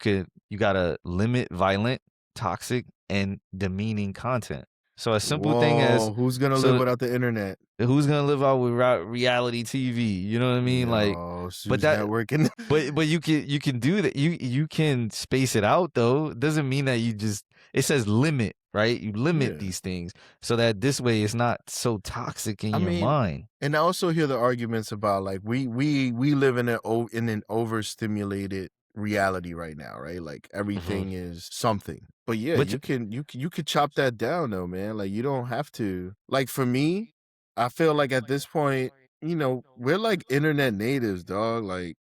gotta limit violent, toxic, and demeaning content. So a simple thing as whoa, who's gonna live so without the internet? who's gonna live out with reality TV? You know what I mean? Like, Yo, but Sue's that networking. but you can do that. You can space it out though. It doesn't mean that you just it says limit, right? You limit Yeah. these things so that this way it's not so toxic in I your mean, mind. and I also hear the arguments about like we live in an overstimulated reality right now, right? Like Mhm. everything is something. But yeah, Which you could chop that down though, man. Like you don't have to. Like for me, I feel like at this point, we're like internet natives, dog. Like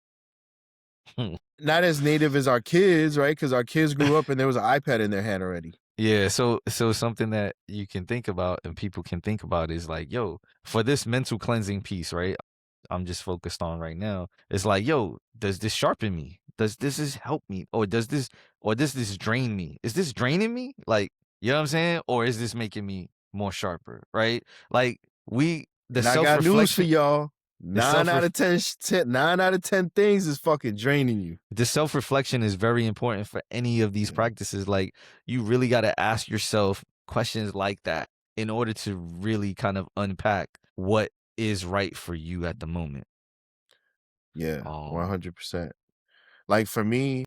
not as native as our kids, right? Because our kids grew up and there was an iPad in their hand already. Yeah, so something that you can think about and people can think about is like, yo, for this mental cleansing piece, right? I'm just focused on right now. It's like, yo, does this sharpen me? Does this is help me? Or does this drain me? Is this draining me? Like, you know what I'm saying? Or is this making me more sharper, right? Like the And I got news for self-reflection, y'all. the Nine self out of 9 out of 10 things is fucking draining you. the self-reflection is very important for any of these Yeah. practices. Like you really got to ask yourself questions like that in order to really kind of unpack what is right for you at the moment. Yeah, Um, 100%. Like for me,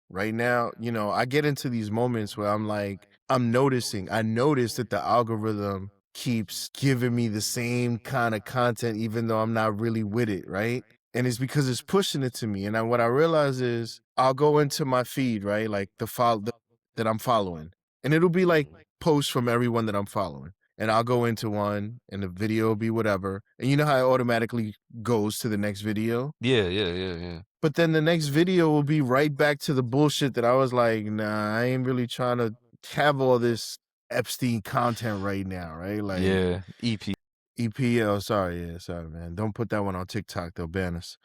right now, I get into these moments where I notice that the algorithm keeps giving me the same kind of content, even though I'm not really with it, right? And it's because it's pushing it to me. And what I realize is I'll go into my feed, right? Like that I'm following, and it'll be like Mhm. posts from everyone that I'm following. And I'll go into one and the video will be whatever. And you know how it automatically goes to the next video? Yeah, yeah, yeah, yeah. But then the next video will be right back to the bullshit that I was like, nah, I ain't really trying to have all this Epstein content right now, right? Like Yeah, EP. EPL, sorry, yeah, sorry, man. Don't put that one on TikTok, they'll ban us.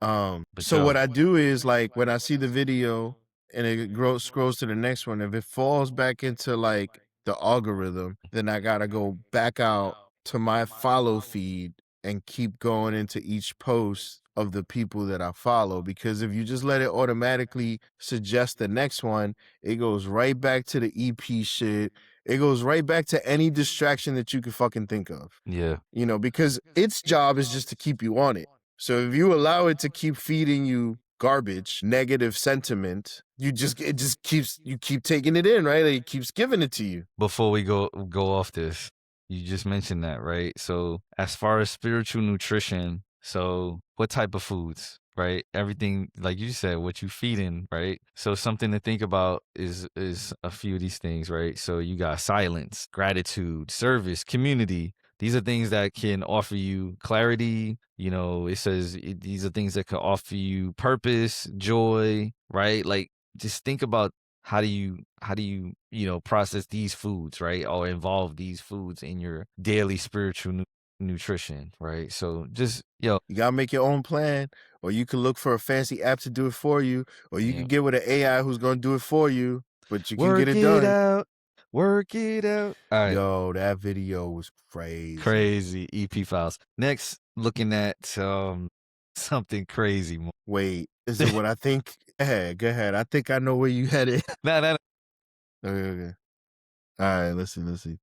But So what yo, I do is like when I see the video and it scrolls to the next one, if it falls back into like the algorithm, then I gotta go back out to my follow feed and keep going into each post of the people that I follow. Because if you just let it automatically suggest the next one, it goes right back to the EP shit. It goes right back to any distraction that you could fucking think of. yeah. Because its job is just to keep you on it. So if you allow it to keep feeding you garbage, negative sentiment, you keep taking it in, right? It keeps giving it to you. Before we go off this, you just mentioned that, right? So as far as spiritual nutrition, so what type of foods? right? Everything, like you said, what you feeding, right? So something to think about is a few of these things, right? So you got silence, gratitude, service, community. These are things that can offer you clarity. You know, it says these are things that can offer you purpose, joy, right? Like just think about how do you process these foods, right? Or involve these foods in your daily spiritual nutrition, right? So just You gotta make your own plan, or you can look for a fancy app to do it for you, or you can get with an AI who's gonna do it for you, but you can get work it it done. out, work it out. All right, Yo, that video was crazy. crazy EP files. Next, looking at something crazy. Wait, is it what I think? Go ahead. I think I know where you headed. Nah. Okay. All right, let's see.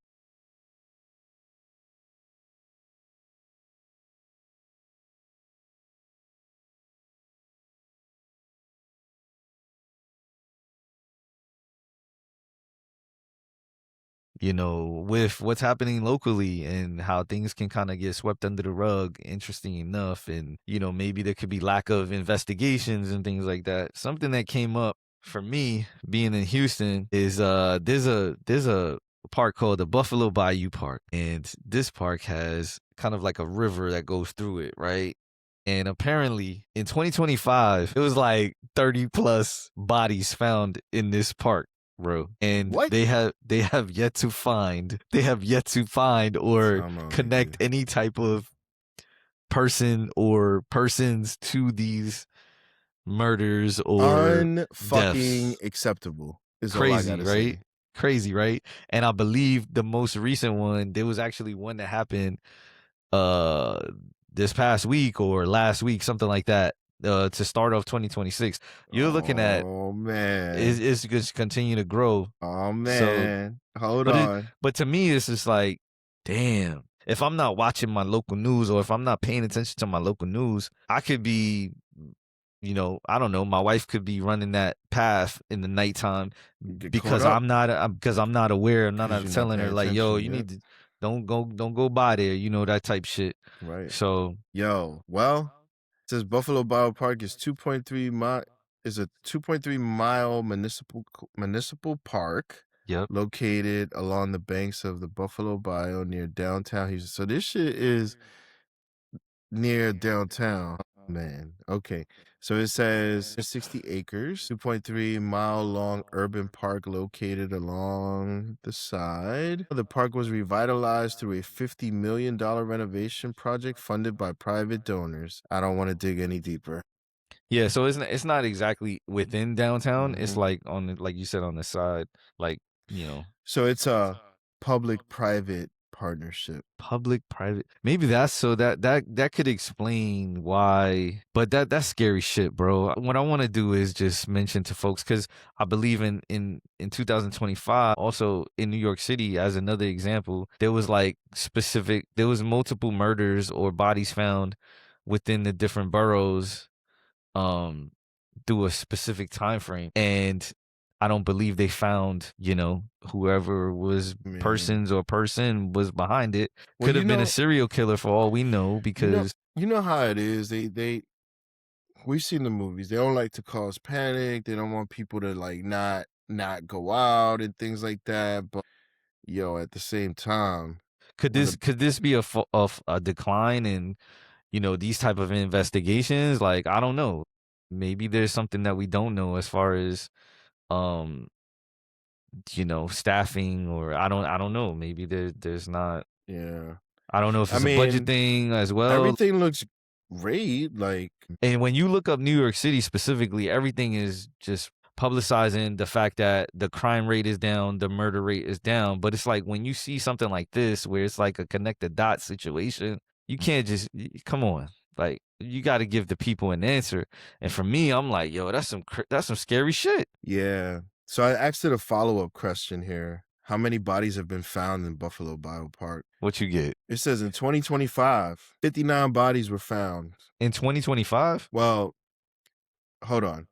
With what's happening locally and how things can kind of get swept under the rug, interesting enough. And, maybe there could be lack of investigations and things like that. Something that came up for me being in Houston is there's a park called the Buffalo Bayou Park. And this park has kind of like a river that goes through it, right? And apparently in 2025, it was like 30 plus bodies found in this park, bro. And What? they have yet to find or connect any type of person or persons to these murders or Unfucking deaths. acceptable is all I Crazy, gotta right? say. Crazy, right? And I believe the most recent one, there was actually one that happened uh this past week or last week, something like that, to start off 2026. You're looking at Oh man. it's going to continue to grow. Oh So, man. Hold on. but to me, it's just like, damn. If I'm not watching my local news or if I'm not paying attention to my local news, I could be, I don't know. My wife could be running that path in the nighttime Get because caught up. I'm not aware. I'm not 'Cause you're not telling her paying like, yo, attention, you yep. need to don't go by there, that type shit. Right. So Yo, well, it says Buffalo Biopark is 2.3 mile is a 2.3 mile municipal park yep. located along the banks of the Buffalo Bayou near downtown Houston. So this shit is near downtown. Oh, man. Okay. So it says 60 acres, 2.3 mile long urban park located along the side. The park was revitalized through a $50 million renovation project funded by private donors. I don't want to dig any deeper. Yeah, so it's not exactly within downtown. It's Mhm. like like you said, on the side, like, So it's a public-private partnership. public-private. Maybe that's so that could explain why, but that's scary shit, bro. What I want to do is just mention to folks, because I believe in 2025, also in New York City, as another example, there was multiple murders or bodies found within the different boroughs, um through a specific time frame, and I don't believe they found, whoever was Man. person was behind it. Well, Could have been a serial killer for all we know, because you know how it is. We've seen the movies. They don't like to cause panic. They don't want people to like not go out and things like that. But yo, at the same time, could when this the could this be a decline in, these type of investigations? Like, I don't know. Maybe there's something that we don't know as far as um staffing, or I don't know. Maybe there's not. yeah, I don't know if I it's a budget mean, thing as well. everything looks great. Like, And when you look up New York City specifically, everything is just publicizing the fact that the crime rate is down, the murder rate is down. But it's like when you see something like this, where it's like a connect the dots situation, you can't just come on. Like, you got to give the people an answer. And for me, I'm like, yo, that's some scary shit. yeah. So I asked it a follow-up question here. How many bodies have been found in Buffalo Biopark? What you get It says in 2025, 59 bodies were found. in 2025? Well, hold on.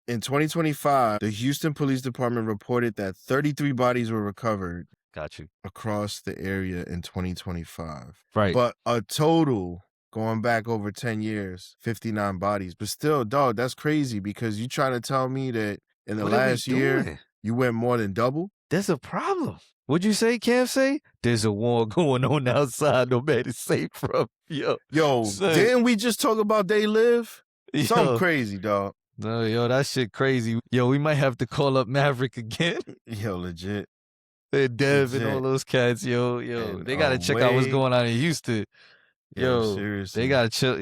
In 2025, the Houston Police Department reported that 33 bodies were recovered Got you. across the area in 2025. Right. But a total Going back over 10 years, 59 bodies. But still, dog, that's crazy because you trying to tell me that in the What are we last year, doing? you went more than double? There's a problem. What'd you say, Cam say? There's a war going on outside, no man is safe from. Yo, son. didn't we just talk about They Live? Something Yo. crazy, dog. No, yo, that shit crazy. Yo, we might have to call up Maverick again. Yo, legit. And Dev and all Legit. those cats, yo. And They gotta check out what's Wade. going on in Houston. Yo, seriously. they gotta chill.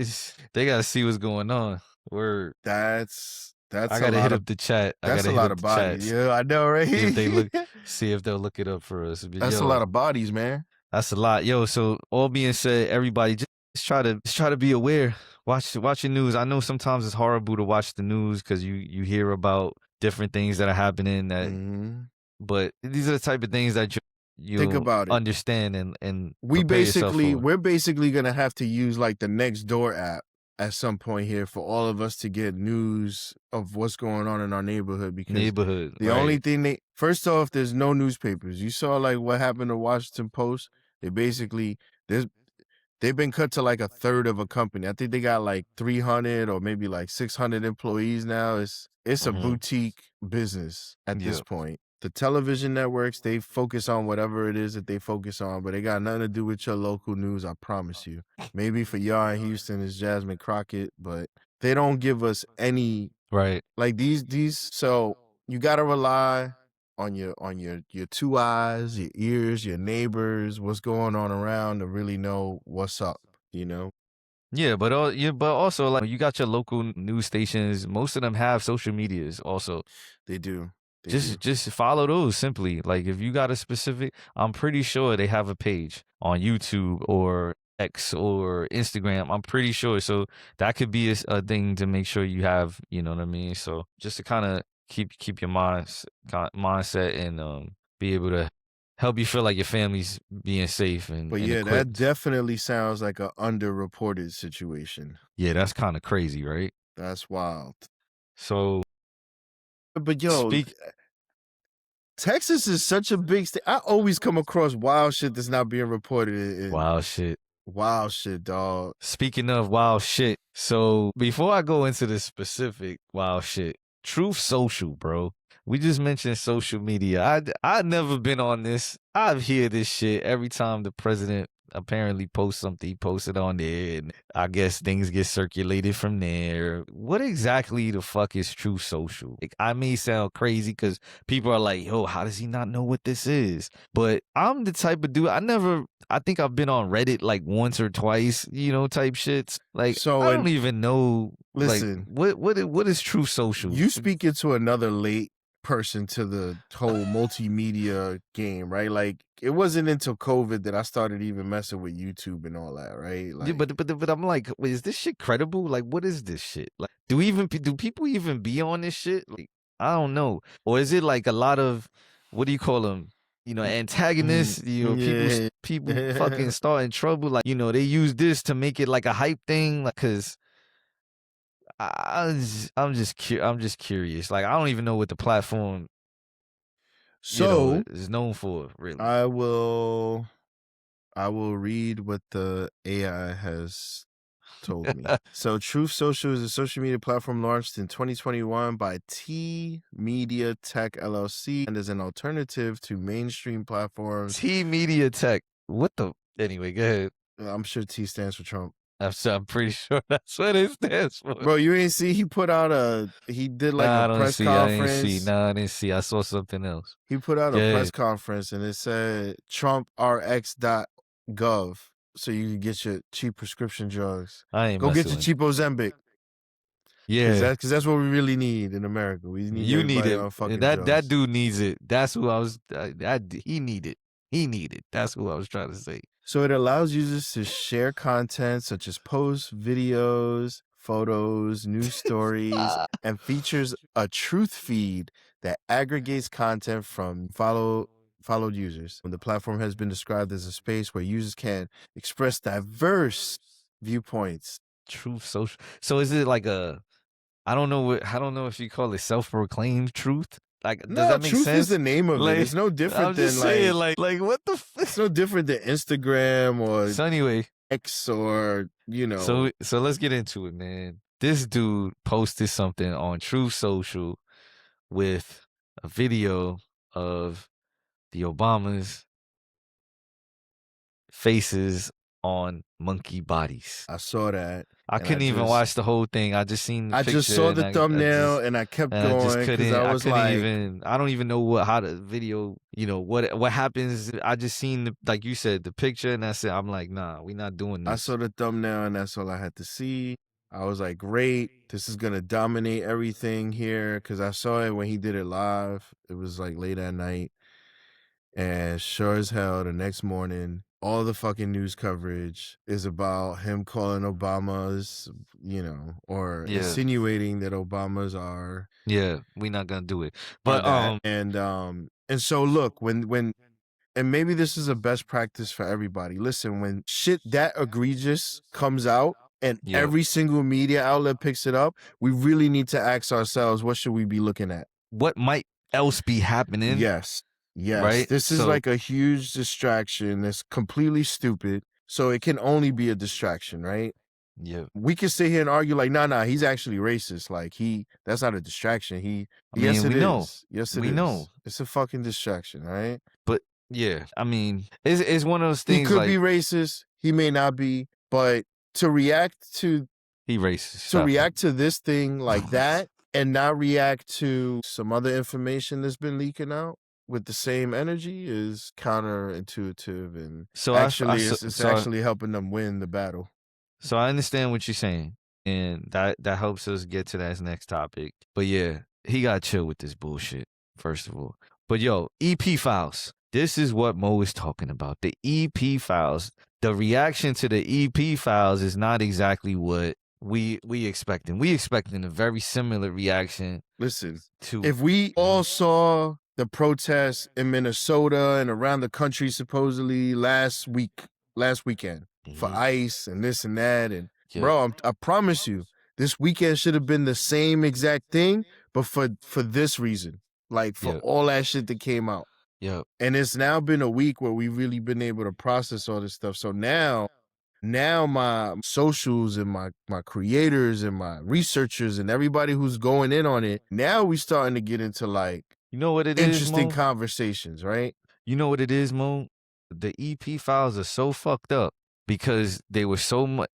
They gotta see what's going on. Word. That's I gotta hit up the chat. That's a lot of bodies. Yeah, I know, right? See if they look. See if they'll look it up for us. But, That's a lot of bodies, man. That's a lot, yo. So all being said, everybody just try to be aware. Watch your news. I know sometimes it's horrible to watch the news because you hear about different things that are happening. But these are the type of things that you think about it. Understand and we're basically gonna have to use like the Nextdoor app at some point here for all of us to get news of what's going on in our neighborhood because the only thing first off, there's no newspapers. You saw like what happened to Washington Post. They basically they've been cut to like a third of a company. I think they got like 300 or maybe like 600 employees now. It's a boutique business at this point. The television networks, they focus on whatever it is that they focus on, but they got nothing to do with your local news, I promise you. Maybe for y'all in Houston, it's Jasmine Crockett, but they don't give us any like these. So you gotta rely on your two eyes, your ears, your neighbors, what's going on around to really know what's up, you know? Yeah, but also like you got your local news stations. Most of them have social medias also. They do. Just follow those simply. Like if you got a specific, I'm pretty sure they have a page on YouTube or X or Instagram. I'm pretty sure. So that could be a thing to make sure you have, you know what I mean? So just to kind of keep your mindset and be able to help you feel like your family's being safe and But yeah, equipped. that definitely sounds like an underreported situation. Yeah, that's kind of crazy, right? That's wild. So but yo, Texas is such a big state. I always come across wild shit that's not being reported. Wild shit, dog. Speaking of wild shit, so before I go into the specific wild shit, Truth Social, bro. We just mentioned social media. I've never been on this. I've heard this shit every time the president apparently posts something. He posted on there, and I guess things get circulated from there. What exactly the fuck is Truth Social? Like, I may sound crazy because people are like, yo, how does he not know what this is? But I'm the type of dude, I think I've been on Reddit like once or twice, you know, type shits. Like, so I don't even know. Listen, like, what is Truth Social? You speaking to another late person to the whole multimedia game, right? Like it wasn't until COVID that I started even messing with YouTube and all that, right? Like, yeah, but I'm like, wait, is this shit credible? Like, what is this shit? Like, do people even be on this shit? Like, I don't know. Or is it like a lot of, what do you call them? You know, antagonists. You know, people fucking starting trouble. Like, you know, they use this to make it like a hype thing. Like, cause I'm just curious. Like, I don't even know what the platform is known for, really. I will read what the AI has told me. So Truth Social is a social media platform launched in 2021 by T Media Tech LLC and is an alternative to mainstream platforms. T Media Tech. What the? Anyway, go ahead. I'm sure T stands for Trump. I'm pretty sure that's what it stands for. Bro, you ain't see he put out a press conference. I didn't see. I saw something else. He put out a press conference and it said TrumpRx.gov so you can get your cheap prescription drugs. Go get your cheap Ozempic. Yeah, because that's what we really need in America. We need it. That dude needs it. That's who I was. He needed. That's who I was trying to say. So it allows users to share content such as posts, videos, photos, news stories, and features a truth feed that aggregates content from followed users. The platform has been described as a space where users can express diverse viewpoints. Truth Social. So is it like I don't know if you call it self-proclaimed truth. Like, does that make truth sense? Is the name of it. It's no different I'm just saying, like what the? It's no different than Instagram or. So anyway, X or, you know. So let's get into it, man. This dude posted something on True Social with a video of the Obamas faces on monkey bodies. I saw that, I and couldn't even watch the whole thing. I just seen the I just picture saw and the thumbnail and I kept I just going because couldn't I was like, I don't even know how the video, what happens. I just seen like you said, the picture, and that's it. I'm like, nah, we not doing I this. saw the thumbnail and that's all I had to see. I was like, great, this is gonna dominate everything here because I saw it when he did it live. It was like late at night, and sure as hell, the next morning, all the fucking news coverage is about him calling Obama's, or Yeah. insinuating that Obamas are. Yeah, we not gonna do it. But That. And so look, when and maybe this is a best practice for everybody. Listen, when shit that egregious comes out and Yeah. every single media outlet picks it up, we really need to ask ourselves, what should we be looking at? What might else be happening? Yes. Right? This is like a huge distraction that's completely stupid. So it can only be a distraction, right? Yeah. We can sit here and argue like, nah, he's actually racist. Like that's not a distraction. Yes, it is. Yes, it is. Know. It's a fucking distraction, right? But yeah, I mean, it's one of those things. He could be racist. He may not be, but to react to racist. To react to this thing like that and not react to some other information that's been leaking out with the same energy is counterintuitive, and so it's actually helping them win the battle. So I understand what you're saying, and that helps us get to that next topic. But yeah, he got chill with this bullshit, first of all. But yo, EP files. This is what Mo is talking about. The EP files. The reaction to the EP files is not exactly what we expecting. We expecting a very similar reaction. Listen, if we all saw the protests in Minnesota and around the country supposedly last weekend for ICE and this and that, and bro, I promise you, this weekend should have been the same exact thing, but for this reason, like for all that shit that came out. Yeah. And it's now been a week where we've really been able to process all this stuff. So now my socials and my creators and my researchers and everybody who's going in on it, now we starting to get into like, what it interesting conversations, right? You know what it is, Mo? The EP files are so fucked up because they were so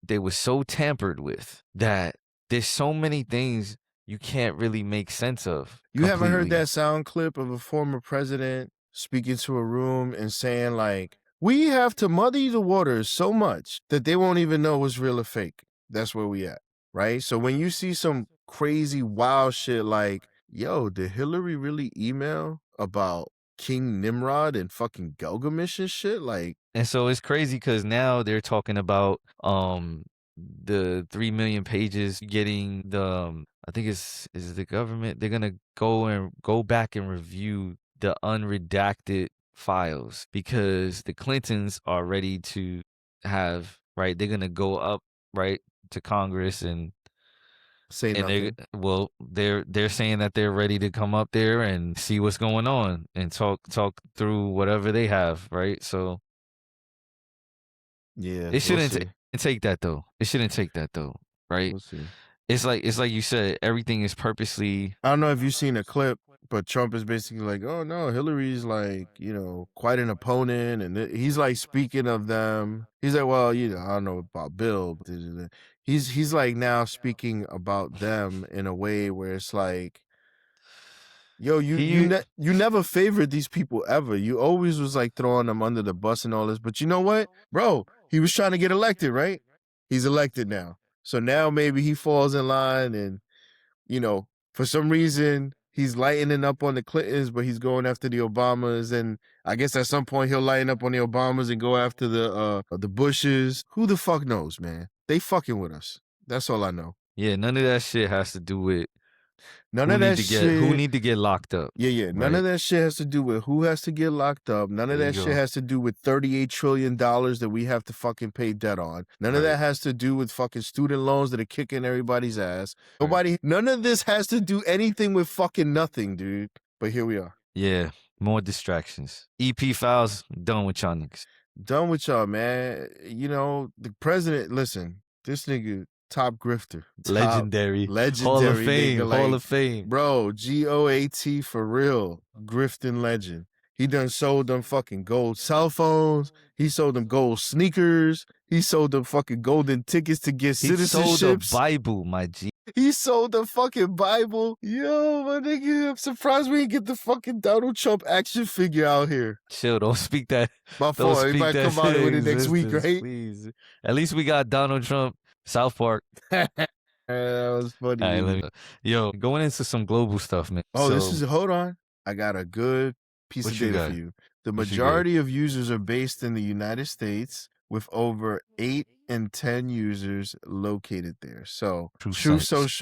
tampered with that there's so many things you can't really make sense of. You haven't heard that sound clip of a former president speaking to a room and saying like, we have to muddy the waters so much that they won't even know what's real or fake. That's where we at, right? So when you see some crazy wild shit like, yo, did Hillary really email about King Nimrod and fucking Gilgamesh and shit? Like, and so it's crazy because now they're talking about the 3 million pages getting the I think is the government. They're gonna go back and review the unredacted files because the Clintons are ready to have, right, they're gonna go up, right, to Congress and say nothing. They're saying that they're ready to come up there and see what's going on and talk through whatever they have, right? So yeah, it shouldn't take that though. It shouldn't take that though, right? We'll see. It's like you said, everything is purposely. I don't know if you've seen a clip, but Trump is basically like, oh no, Hillary's like, quite an opponent. And he's like speaking of them. He's like, well, I don't know about Bill. But he's like now speaking about them in a way where it's like, yo, you never favored these people ever. You always was like throwing them under the bus and all this. But you know what, bro? He was trying to get elected, right? He's elected now. So now maybe he falls in line and, for some reason he's lightening up on the Clintons, but he's going after the Obamas. And I guess at some point he'll lighten up on the Obamas and go after the Bushes. Who the fuck knows, man? They fucking with us. That's all I know. Yeah, none of that shit has to do with who need to get locked up. Yeah. None of that shit has to do with who has to get locked up. None of that shit has to do with $38 trillion that we have to fucking pay debt on. None of that has to do with fucking student loans that are kicking everybody's ass. None of this has to do anything with fucking nothing, dude. But here we are. Yeah, more distractions. EP files, done with y'all niggas. Done with y'all, man. You know, the president, listen, this nigga, top grifter, top Legendary. Hall of legendary Fame. nigga. Hall Like, of Fame. bro, GOAT for real. Grifting legend. He done sold them fucking gold cell phones. He sold them gold sneakers. He sold them fucking golden tickets to get He sold a citizenships. Bible, my G. He sold the fucking Bible. Yo, my nigga, I'm surprised we didn't get the fucking Donald Trump action figure out here. Chill, don't speak that. My Don't fault. He speak might that come out with it next week, existence, right? please. At least we got Donald Trump, South Park. That was funny. All right, to let me. me. Yo, going into some global stuff, man. Oh, so, this is hold on. I got a good piece What of you data got? for you. The What you majority of users are based in the United States, with over 8 in 10 users located there. So True Sites.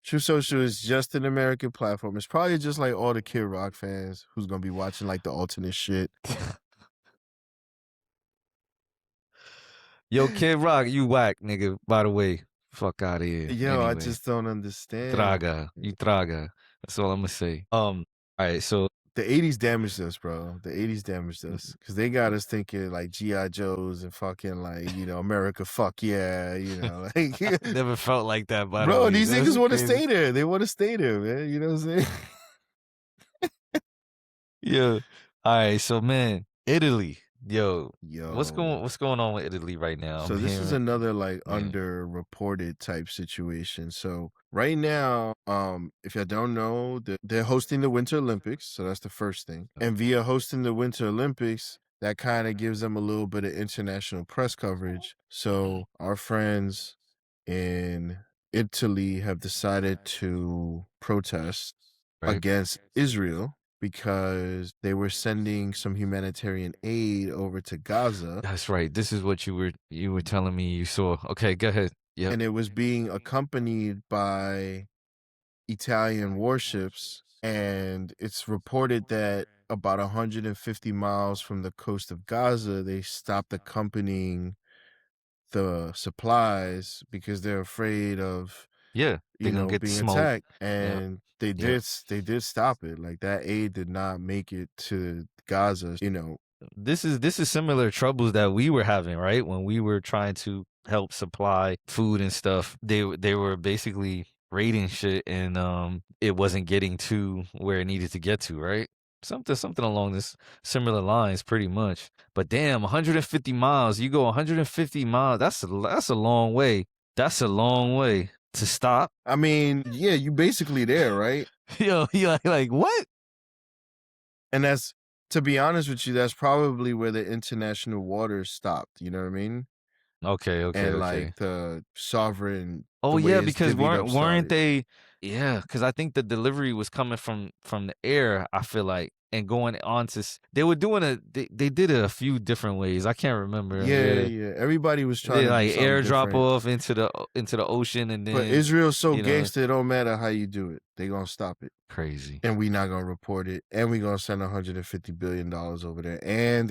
True Social is just an American platform. It's probably just like all the Kid Rock fans who's gonna be watching like the alternate shit. Yo, Kid Rock, you whack, nigga. By the way, fuck out of here. Yo, I Anyway, just don't understand. traga, you traga. That's all I'm gonna say. All right, so The 80s damaged us, bro. The 80s damaged us because they got us thinking like G.I. Joes and fucking like, you know, America, fuck yeah, you know. Like, never felt like that, by the bro, way. these That's niggas want to crazy. stay there. They want to stay there, man. You know what I'm saying? Yeah. All right, so man, Italy. Yo, Yo. what's going on with Italy right now? So this is another like Yeah. underreported type situation. So right now, if you don't know, they're hosting the Winter Olympics. So that's the first thing. And via hosting the Winter Olympics, that kind of gives them a little bit of international press coverage. So our friends in Italy have decided to protest Right. against Israel because they were sending some humanitarian aid over to Gaza. That's right. This is what you were telling me you saw. Okay, go ahead. Yeah. And it was being accompanied by Italian warships. And it's reported that about 150 miles from the coast of Gaza, they stopped accompanying the supplies because they're afraid of Yeah, you know get being smoked. attacked. And they Yeah. did stop it. Like that aid did not make it to Gaza, you know. This is similar troubles that we were having, right? When we were trying to help supply food and stuff. They were basically raiding shit and it wasn't getting to where it needed to get to, right? Something along this similar lines pretty much. But damn, 150 miles. You go 150 miles. That's a long way. That's a long way to stop. I mean, yeah, you basically there, right? Yo, like what? And that's, to be honest with you, that's probably where the international waters stopped. You know what I mean? Okay. And like the sovereign. Oh the way yeah, it's because divvied up weren't started. they? Yeah, because I think the delivery was coming from the air. I feel like and going on to they were doing they did it a few different ways. I can't remember. Yeah. Everybody was trying They to like do something airdrop different. off into the ocean and then. But Israel's so you know, gangster, it don't matter how you do it. They gonna stop it. crazy. And we not gonna report it. And we gonna send $150 billion over there. And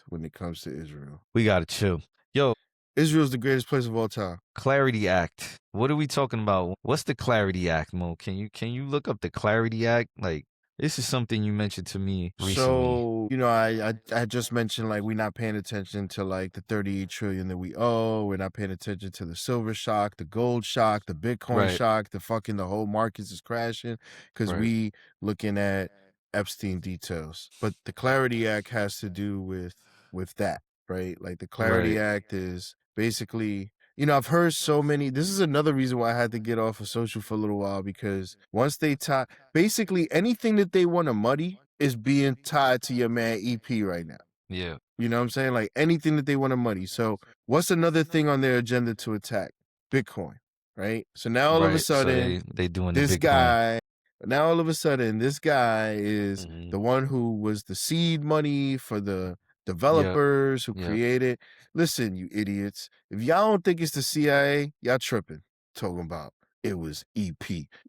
when it comes to Israel. We gotta chill. Yo, Israel's the greatest place of all time. Clarity Act. What are we talking about? What's the Clarity Act, Mo? Can you look up the Clarity Act? Like, this is something you mentioned to me recently. So, you know, I just mentioned like we're not paying attention to like the 38 trillion that we owe. We're not paying attention to the silver shock, the gold shock, the Bitcoin shock, the whole markets is crashing because we looking at Epstein details. But the Clarity Act has to do with that, right? Like the Clarity Act is basically, you know, I've heard so many. This is another reason why I had to get off of social for a little while, because once they tie, basically anything that they want to muddy is being tied to your man EP right now. Yeah. You know what I'm saying? Like anything that they want to muddy. So what's another thing on their agenda to attack? Bitcoin, right? So now all of a sudden, so they doing this the Bitcoin. guy, now all of a sudden, this guy is the one who was the seed money for the developers who created. Listen, you idiots. If y'all don't think it's the CIA, y'all tripping. Talking about it was EP.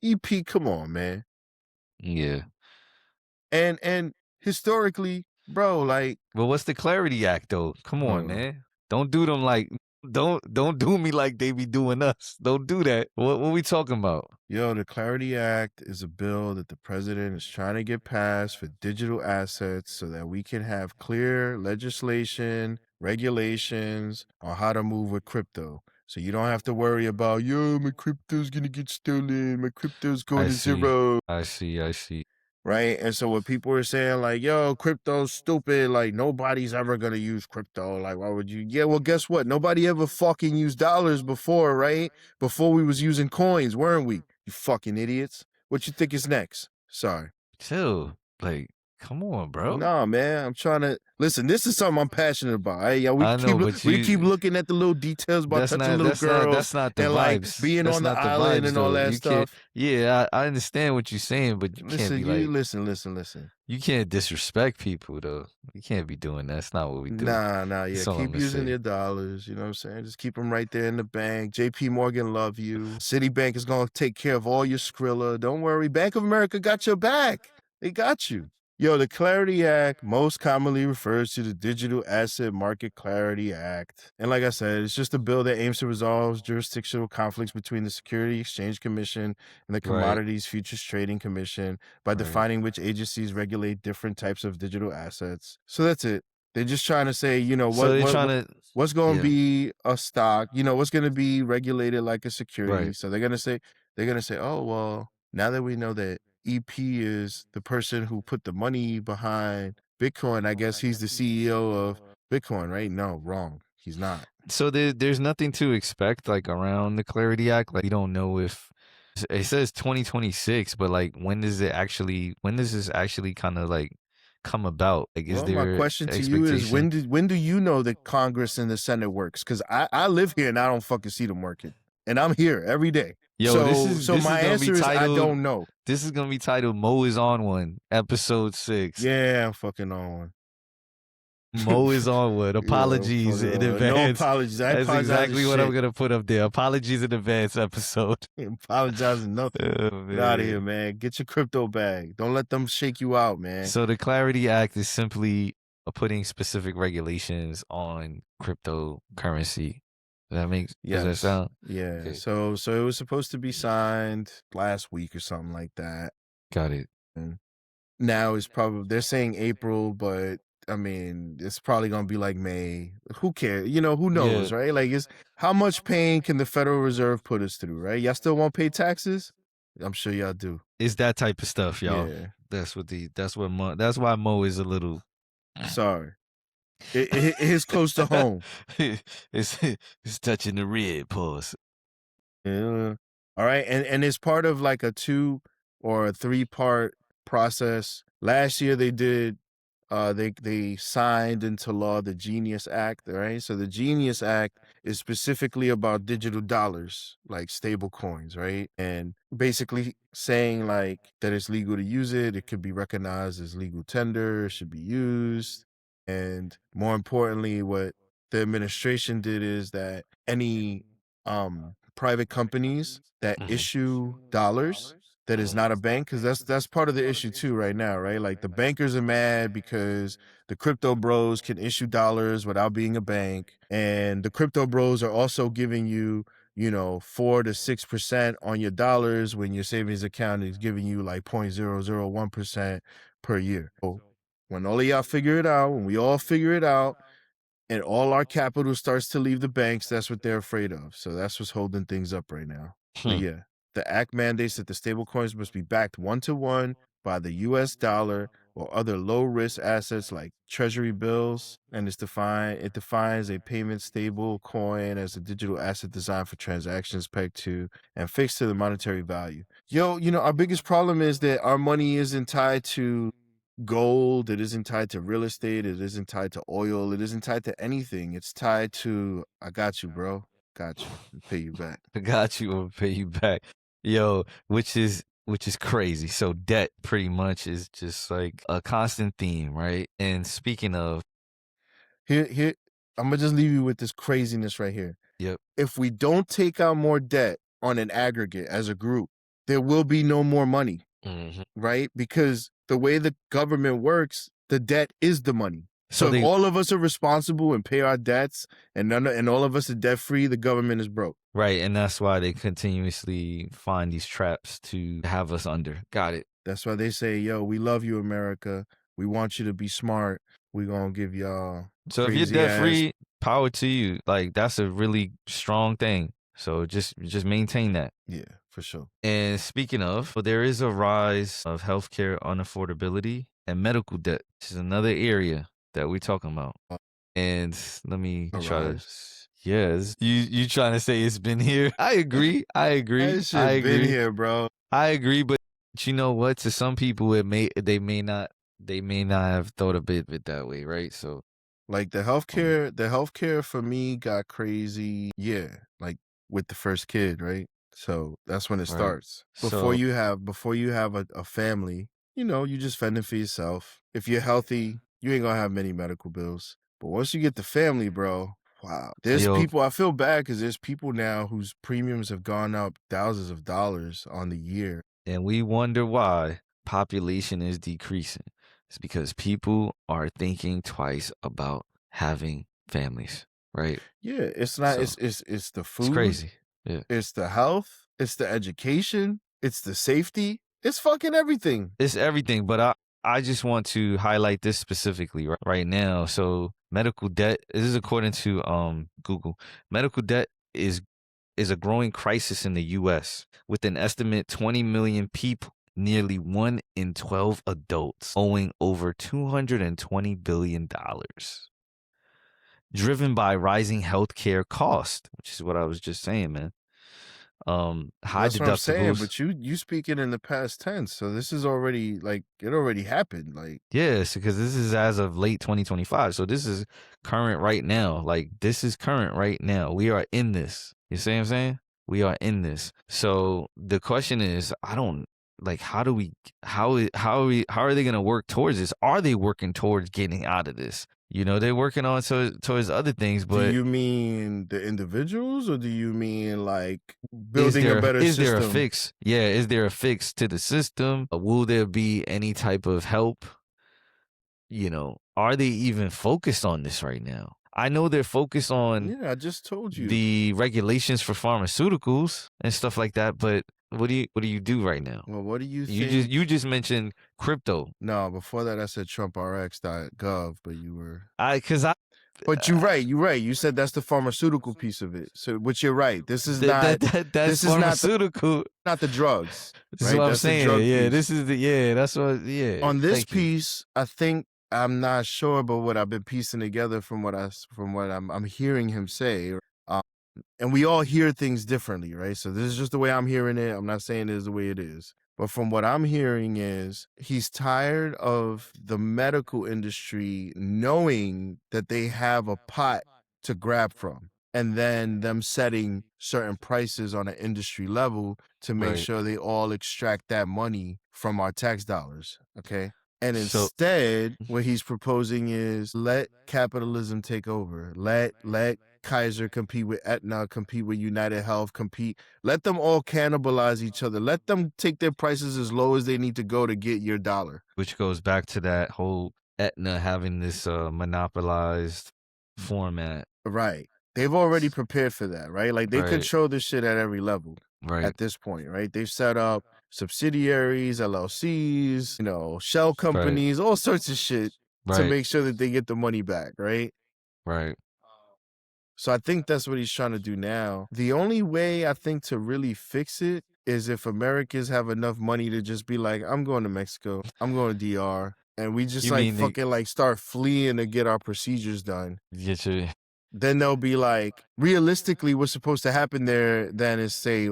EP, come on, man. Yeah. And historically, bro, like. Well, what's the Clarity Act though? Come on, man. Don't do them like don't do me like they be doing us. Don't do that. What we talking about? Yo, the Clarity Act is a bill that the president is trying to get passed for digital assets so that we can have clear legislation, regulations on how to move with crypto. So you don't have to worry about, yo, my crypto's gonna get stolen, my crypto's going I to see. zero. I see. I see. Right. And so what people are saying, like, yo, crypto's stupid, like nobody's ever gonna use crypto. Like, why would you? Yeah, well, guess what? Nobody ever fucking used dollars before, right? Before we was using coins, weren't we? You fucking idiots. What you think is next? Sorry. Chill. Like, come on, bro. Nah, man. I'm trying to listen. This is something I'm passionate about. Hey, yo, I know, but we keep looking at the little details about touching little girls that's not the and like vibes. being That's on the not the island vibes and all though. that You can't. stuff. Yeah, I understand what you're saying, but you can't Listen, be you like, listen. you can't disrespect people though. You can't be doing that. That's not what we do. Nah, yeah. That's all I'm Keep gonna using say. your dollars. You know what I'm saying? Just keep them right there in the bank. JP Morgan love you. Citibank is going to take care of all your Skrilla. Don't worry. Bank of America got your back. They got you. Yo, the Clarity Act most commonly refers to the Digital Asset Market Clarity Act. And like I said, it's just a bill that aims to resolve jurisdictional conflicts between the Security Exchange Commission and the Commodities Futures Trading Commission by defining which agencies regulate different types of digital assets. So that's it. They're just trying to say, you know, So they're trying to. what's going to Yeah. be a stock, you know, what's going to be regulated like a security. Right. So they're going to say, oh, well, now that we know that EP is the person who put the money behind Bitcoin, I guess he's the CEO of Bitcoin, right? No, wrong. He's not. So there's nothing to expect like around the Clarity Act. Like, you don't know if it says 2026, but like when does this actually kind of like come about? Like, is Well, my there question to you is expectation? when do you know that Congress and the Senate works? Because I live here and I don't fucking see them working. And I'm here every day. Yo, So my answer is I don't know. This is gonna be titled "Mo is on one," episode 6. Yeah, I'm fucking on one. Mo is on one. Apologies in advance. No apologies. I That's apologize exactly to what I'm shit. gonna put up there. Apologies in advance episode. Apologizing nothing. Oh, Get out of here, man. man. Get your crypto bag. Don't let them shake you out, man. So the Clarity Act is simply putting specific regulations on cryptocurrency. Does that sound? Yeah. Okay. So it was supposed to be signed last week or something like that. Got it. And now it's probably they're saying April, but I mean it's probably gonna be like May. Who cares? You know, who knows, right? Like it's how much pain can the Federal Reserve put us through, right? Y'all still won't pay taxes? I'm sure y'all do. It's that type of stuff, y'all. Yeah. That's why Mo is a little Sorry. It is close to home. it's touching the rib, pause. Yeah. All right. And it's part of like a 2 or a 3-part process. Last year they did they signed into law the Genius Act, right? So the Genius Act is specifically about digital dollars, like stable coins, right? And basically saying like that it's legal to use it, it could be recognized as legal tender, it should be used. And more importantly, what the administration did is that any private companies that issue dollars that is not a bank, because that's part of the issue too right now, right? Like the bankers are mad because the crypto bros can issue dollars without being a bank, and the crypto bros are also giving you, you know, 4 to 6% on your dollars when your savings account is giving you like 0.001% per year. So when all of y'all figure it out, when we all figure it out, and all our capital starts to leave the banks, that's what they're afraid of. So that's what's holding things up right now. But yeah, the act mandates that the stable coins must be backed 1-to-1 by the US dollar or other low risk assets like treasury bills. And it defines a payment stable coin as a digital asset designed for transactions pegged to and fixed to the monetary value. Yo, you know, our biggest problem is that our money isn't tied to gold, it isn't tied to real estate, it isn't tied to oil, it isn't tied to anything. It's tied to I got you, bro. Got you. I'll pay you back. I got you, I'll pay you back. Yo, which is crazy. So debt pretty much is just like a constant theme, right? And speaking of, Here I'm gonna just leave you with this craziness right here. Yep. If we don't take out more debt on an aggregate as a group, there will be no more money, right? Because the way the government works, the debt is the money. So if all of us are responsible and pay our debts, and all of us are debt free, the government is broke. Right, and that's why they continuously find these traps to have us under. Got it. That's why they say, yo, we love you, America. We want you to be smart. We gonna give y'all So if you're debt free, power to you. Like, that's a really strong thing. So just maintain that. Yeah, for sure. And speaking of, there is a rise of healthcare unaffordability and medical debt, which is another area that we're talking about. And let me try to. Yes, you trying to say it's been here? I agree. That shit been here, bro. I agree, but you know what? To some people, they may not have thought of it that way, right? So, like the healthcare for me got crazy. Yeah, like with the first kid, right? So that's when it starts. Before you have a family, you just fending for yourself. If you're healthy, you ain't gonna have many medical bills. But once you get the family, bro, wow. There's people, I feel bad because there's people now whose premiums have gone up thousands of dollars on the year. And we wonder why population is decreasing. It's because people are thinking twice about having families, right? Yeah, it's not, it's the food. It's crazy. Yeah. It's the health. It's the education. It's the safety. It's fucking everything. It's everything. But I just want to highlight this specifically right now. So medical debt, this is according to Google. Medical debt is a growing crisis in the U.S. with an estimate 20 million people, nearly 1 in 12 adults, owing over $220 billion. Driven by rising healthcare costs, which is what I was just saying, man. High That's deductibles. What I'm saying, but you speaking in the past tense, so this is already it already happened. Yes, because this is as of late 2025, so this is current right now. Like, this is current right now. We are in this. You see what I'm saying? We are in this. So the question is, I don't like. How are they gonna work towards this? Are they working towards getting out of this? They're working on towards other things, but do you mean the individuals, or do you mean like building a better system? Is there a fix? Yeah, is there a fix to the system? Will there be any type of help? Are they even focused on this right now? I know they're focused on. Yeah, I just told you the regulations for pharmaceuticals and stuff like that, but what do you do right now? Well, what do you think? You just mentioned crypto. No, before that I said TrumpRx.gov, but you were But you're right. You said that's the pharmaceutical piece of it. So, which you're right. This is that's pharmaceutical, not the drugs. This is what I'm saying. Yeah, this is that's what. Yeah. On this piece, I think I'm not sure, but what I've been piecing together from what I'm hearing him say, and we all hear things differently, right? So this is just the way I'm hearing it. I'm not saying it is the way it is. But from what I'm hearing is he's tired of the medical industry knowing that they have a pot to grab from, and then them setting certain prices on an industry level to make sure they all extract that money from our tax dollars, okay? And instead, what he's proposing is let capitalism take over. Let Kaiser compete with Aetna, compete with United Health, let them all cannibalize each other. Let them take their prices as low as they need to go to get your dollar. Which goes back to that whole Aetna having this monopolized format. Right. They've already prepared for that, right? Like they control this shit at every level at this point, right? They've set up subsidiaries, LLCs, shell companies, all sorts of shit to make sure that they get the money back, right? Right. So I think that's what he's trying to do now. The only way I think to really fix it is if Americans have enough money to just be like, I'm going to Mexico, I'm going to DR, and we just start fleeing to get our procedures done. Then they'll be like, realistically, what's supposed to happen there then is say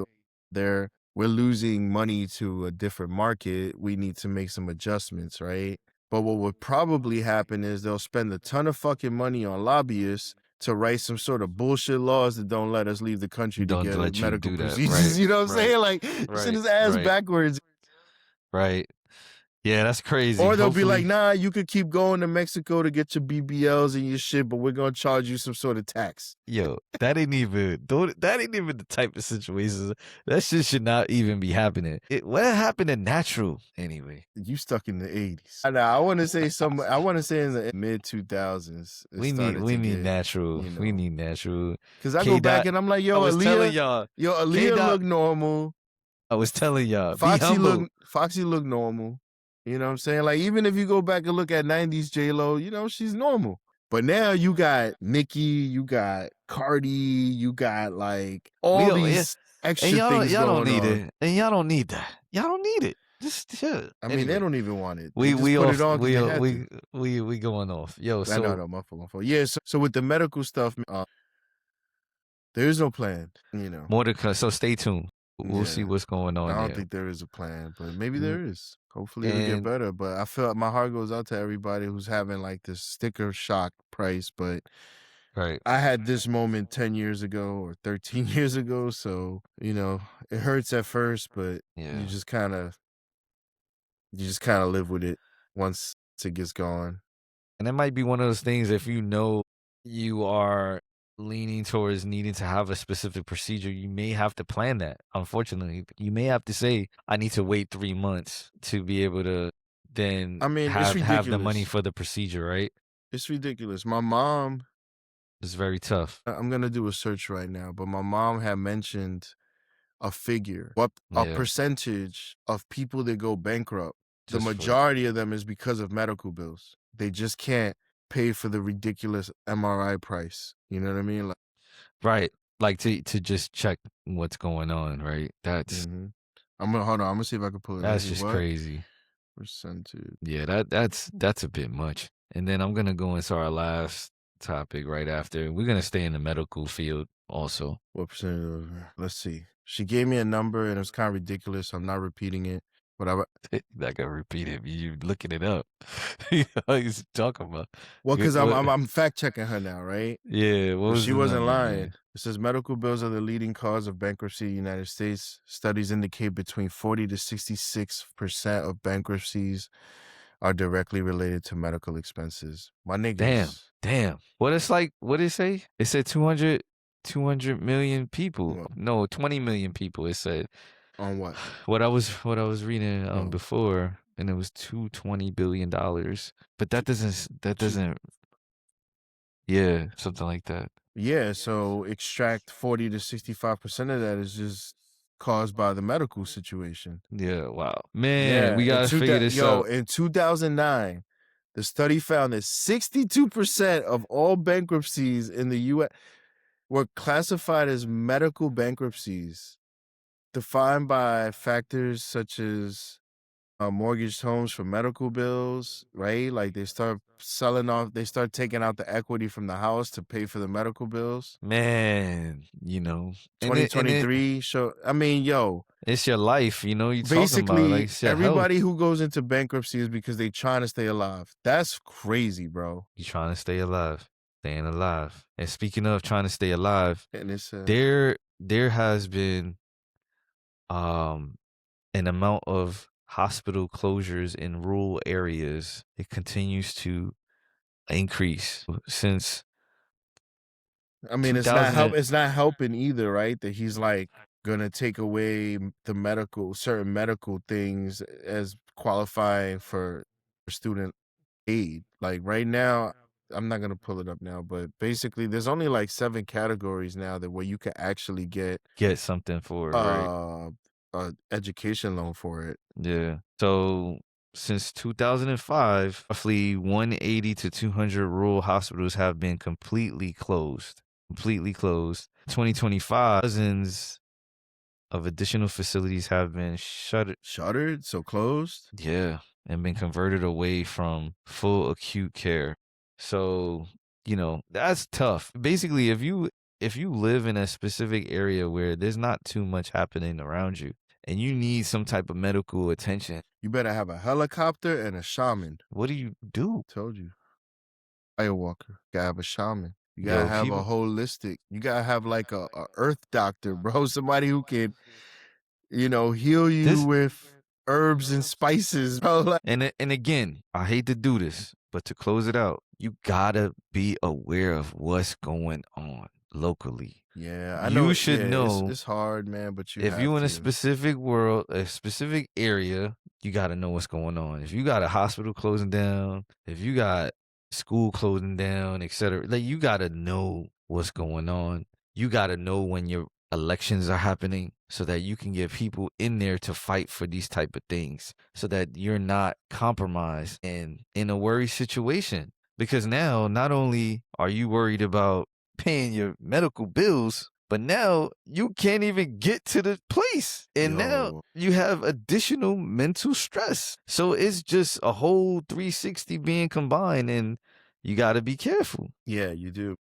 we're losing money to a different market. We need to make some adjustments, right? But what would probably happen is they'll spend a ton of fucking money on lobbyists to write some sort of bullshit laws that don't let us leave the country to get medical procedures. You know what I'm saying? Like, shit is ass backwards. Right. Yeah, that's crazy. Or they'll be like, Hopefully, nah, you could keep going to Mexico to get your BBLs and your shit, but we're gonna charge you some sort of tax. yo, that ain't even the type of situations that shit should not even be happening. What happened to natural anyway? You stuck in the 80s. I want to say I want to say in the mid 2000s it We started to need get, natural. you We know, need natural. because I go K back dot. and I'm like, I was telling y'all. Yo, K Aaliyah dot. look normal. I was telling y'all. Be humble. Foxy look normal. You know what I'm saying? Like, even if you go back and look at 90s J-Lo, you know, she's normal. But now you got Nicki, you got Cardi, you got like all these extra things y'all don't going need on. it, and y'all don't need that. Y'all don't need it. Just shit. I mean, they don't even want it. We They just put it on because they had to. we going off. Yo, I know, my fault. Yeah, so with the medical stuff, there is no plan. You know, more to come. So stay tuned. We'll see Yeah. what's going on I don't there. think there is a plan, but maybe Mm. there is. Hopefully it'll get And better. But I feel my heart goes out to everybody who's having like this sticker shock price. But right, I had this moment 10 years ago or 13 years ago. So, you know, it hurts at first, but yeah. you just kind of live with it once it gets going. And it might be one of those things if you know you are leaning towards needing to have a specific procedure, you may have to plan that. Unfortunately, you may have to say, I need to wait 3 months to be able to then I mean, it's have the money ridiculous. for the procedure, right? It's ridiculous. My mom, It's very tough. I'm going to do a search right now, but my mom had mentioned a figure, what a Yeah. percentage of people that go bankrupt. The Just for majority of them is because of medical bills. They just can't pay for the ridiculous MRI price. You know what I mean? Like, right. Like to just check what's going on, right? That's I'm gonna hold on. I'm gonna see if I can pull it. that's See just what crazy. percentage. Yeah, that's a bit much. And then I'm gonna go into our last topic right after. We're gonna stay in the medical field also. What percentage? Let's see. She gave me a number and it was kind of ridiculous. So I'm not repeating it. But Not gonna repeat it. You looking it up. You know what he's talking about. well, because What- I'm fact checking her now, right? yeah, what But was she the wasn't number, lying. man? It says medical bills are the leading cause of bankruptcy in the United States. Studies indicate between 40 to 66% of bankruptcies are directly related to medical expenses. My niggas. Damn. What it's like, what did it say? It said 200 million people. What? No, 20 million people, it said. On what? What I was reading Oh. before, and it was $220 billion. But that doesn't yeah, something like that. Yeah, so extract 40 to 65% of that is just caused by the medical situation. Yeah, wow. Man, we gotta in figure this out. In 2009, the study found that 62% of all bankruptcies in the U.S. were classified as medical bankruptcies, defined by factors such as mortgaged homes for medical bills, right? Like they start taking out the equity from the house to pay for the medical bills. Man, you know. 2023 show. I mean, yo, it's your life, you know, you talking about basically like it's your health. everybody who goes into bankruptcy is because they trying to stay alive. That's crazy, bro. You trying to stay alive, staying alive. And speaking of trying to stay alive, And it's there has been an amount of hospital closures in rural areas. It continues to increase since I mean, it's not helping either, right? That he's like gonna take away the certain medical things as qualifying for student aid. Like right now, I'm not gonna pull it up now, but basically, there's only like 7 categories now where you can actually get something for it, right? Education loan for it. Yeah. So since 2005, roughly 180 to 200 rural hospitals have been completely closed. 2025, dozens of additional facilities have been Shuttered? So closed? Yeah, and been converted away from full acute care. So, you know, that's tough. Basically, if you live in a specific area where there's not too much happening around you and you need some type of medical attention, you better have a helicopter and a shaman. what do you do? Told you. Firewalker. Gotta have a shaman. You gotta have a holistic. You gotta have like a earth doctor, bro. Somebody who can, you know, heal you with herbs and spices, bro. Like, And again, I hate to do this, but to close it out, you gotta be aware of what's going on locally. yeah, I know. You should know it's hard, man, but you if have you in a to. specific world, a specific area, you got to know what's going on. If you got a hospital closing down, if you got school closing down, etc., like you got to know what's going on. You got to know when your elections are happening so that you can get people in there to fight for these type of things so that you're not compromised and in a worry situation. Because now not only are you worried about paying your medical bills, but now you can't even get to the place. And now Yo. you have additional mental stress. So it's just a whole 360 being combined, and you got to be careful. Yeah, you do.